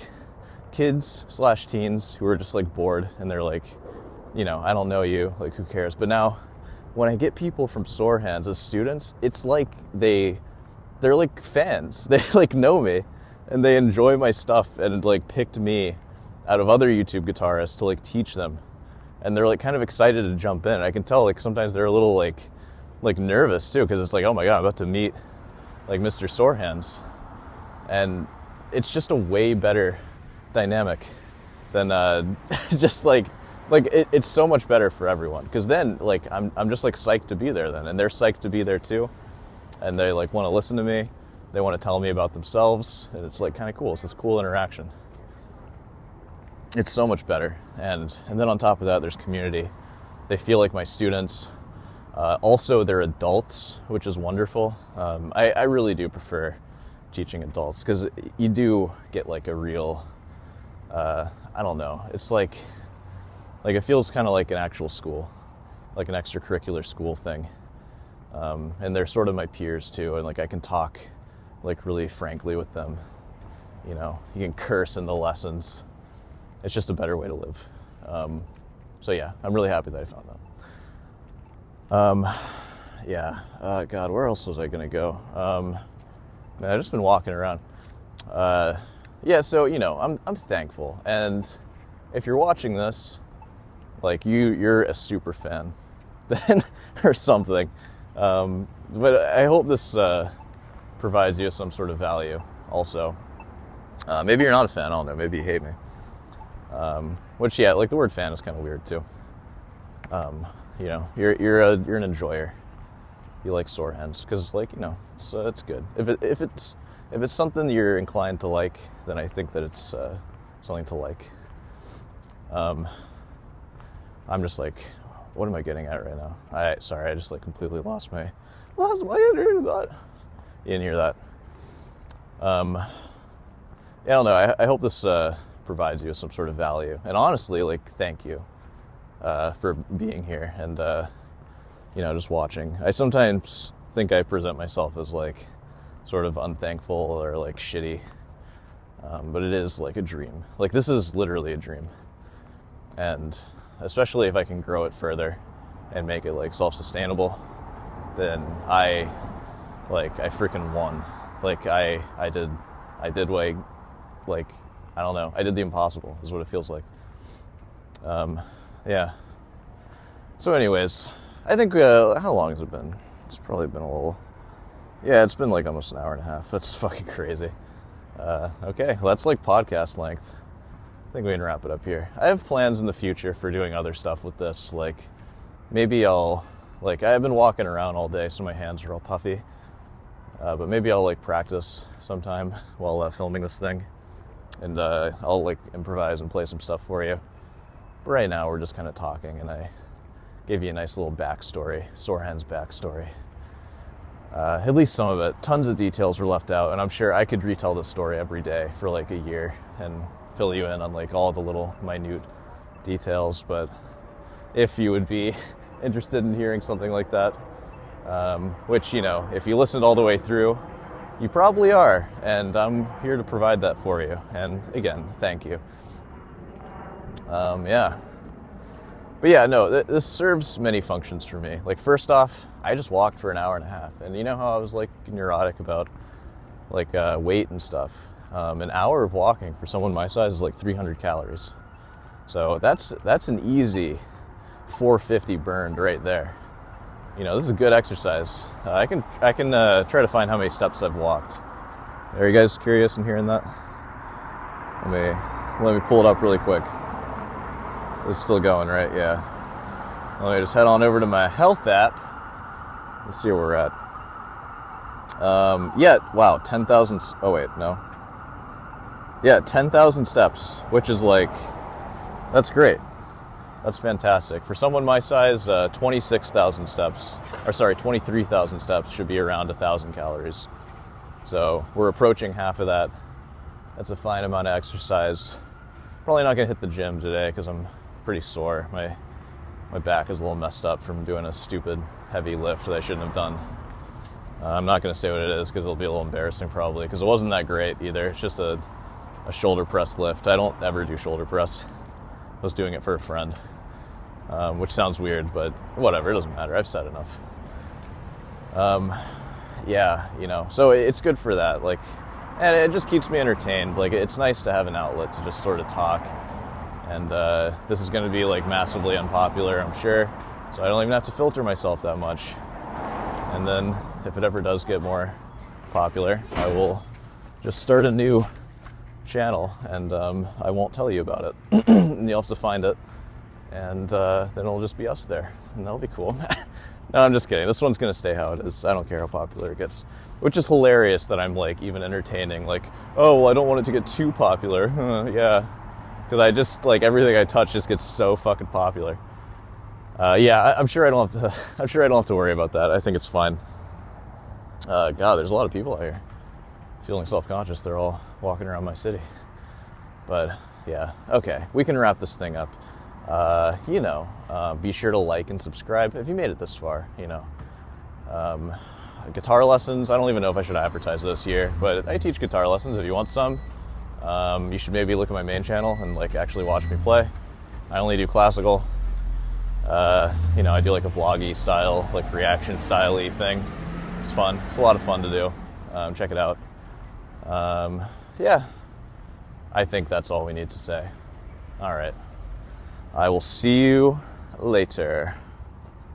kids/teens who are just like bored and they're like, you know, I don't know you, like who cares? But now when I get people from Sor Hands as students, it's like they're like fans. They like know me and they enjoy my stuff and like picked me out of other YouTube guitarists to like teach them. And they're like kind of excited to jump in. I can tell like sometimes they're a little like nervous too, because it's like, oh my God, I'm about to meet like Mr. Sor Hands. And it's just a way better dynamic than just like it's so much better for everyone, because then like I'm just like psyched to be there then, and they're psyched to be there too, and they like want to listen to me, they want to tell me about themselves, and it's like kind of cool. It's this cool interaction. It's so much better. And then on top of that, there's community. They feel like my students. Also, they're adults, which is wonderful. I really do prefer teaching adults, because you do get like a real I don't know, it's like it feels kind of like an actual school, like an extracurricular school thing. And they're sort of my peers too, and like I can talk like really frankly with them. You know, you can curse in the lessons. It's just a better way to live. So yeah, I'm really happy that I found that. Yeah, God, where else was I gonna go? Man, I've just been walking around. Yeah, so you know, I'm thankful, and if you're watching this, like you're a super fan, then or something. But I hope this provides you some sort of value. Also, maybe you're not a fan. I don't know. Maybe you hate me. Which yeah, like the word fan is kind of weird too. You know, you're an enjoyer. You like Sor Hands because, like, you know, it's good. If it's something you're inclined to like, then I think that it's something to like. I'm just like, what am I getting at right now? Sorry, I just like completely lost my thought. You didn't hear that. Yeah, I don't know. I hope this provides you some sort of value. And honestly, like, thank you for being here and you know, just watching. I sometimes think I present myself as like sort of unthankful or like shitty, but it is like a dream. Like, this is literally a dream, and especially if I can grow it further and make it like self-sustainable, then I freaking won. Like I did like I don't know, I did the impossible is what it feels like. Yeah. So anyways, I think, how long has it been? It's probably been a little, yeah, it's been like almost an hour and a half. That's fucking crazy. Okay, well, that's like podcast length. I think we can wrap it up here. I have plans in the future for doing other stuff with this. Like, maybe I've been walking around all day, so my hands are all puffy. But maybe I'll like practice sometime while filming this thing. And I'll like improvise and play some stuff for you. But right now we're just kind of talking, and I gave you a nice little backstory, Sor Hands backstory. At least some of it. Tons of details were left out, and I'm sure I could retell this story every day for like a year and fill you in on like all the little minute details. But if you would be interested in hearing something like that, which, you know, if you listened all the way through, you probably are, and I'm here to provide that for you. And again, thank you. Yeah. But yeah, no, this serves many functions for me. Like, first off, I just walked for an hour and a half. And you know how I was like neurotic about like weight and stuff? An hour of walking for someone my size is like 300 calories. So that's an easy 450 burned right there. You know, this is a good exercise. I can try to find how many steps I've walked. Are you guys curious in hearing that? Let me pull it up really quick. It's still going, right? Yeah. Let me just head on over to my health app. Let's see where we're at. Yeah, wow, 10,000. Oh, wait, no. Yeah, 10,000 steps, which is like, that's great. That's fantastic. For someone my size, 26,000 steps, or sorry, 23,000 steps should be around 1,000 calories. So we're approaching half of that. That's a fine amount of exercise. Probably not going to hit the gym today because I'm pretty sore. My back is a little messed up from doing a stupid heavy lift that I shouldn't have done. I'm not going to say what it is because it'll be a little embarrassing probably, because it wasn't that great either. It's just a shoulder press lift. I don't ever do shoulder press. I was doing it for a friend, which sounds weird, but whatever, it doesn't matter. I've said enough. Yeah, you know, so it's good for that. Like, and it just keeps me entertained. Like, it's nice to have an outlet to just sort of talk. And this is going to be like massively unpopular, I'm sure. So I don't even have to filter myself that much. And then if it ever does get more popular, I will just start a new channel, and I won't tell you about it. And you'll have to find it, and then it'll just be us there, and that'll be cool. No, I'm just kidding. This one's going to stay how it is. I don't care how popular it gets, which is hilarious that I'm like even entertaining, like, oh, well, I don't want it to get too popular. Yeah, because I just, like, everything I touch just gets so fucking popular. Yeah, I'm sure I don't have to worry about that. I think it's fine. God, there's a lot of people out here. Feeling self-conscious. They're all walking around my city. But yeah, okay, we can wrap this thing up. Be sure to like and subscribe if you made it this far. Guitar lessons. I don't even know if I should advertise this here, but I teach guitar lessons. If you want some, you should maybe look at my main channel and like actually watch me play. I only do classical. I do like a vloggy style, like reaction style-y thing. It's fun. It's a lot of fun to do. Check it out. Yeah, I think that's all we need to say. All right. I will see you later.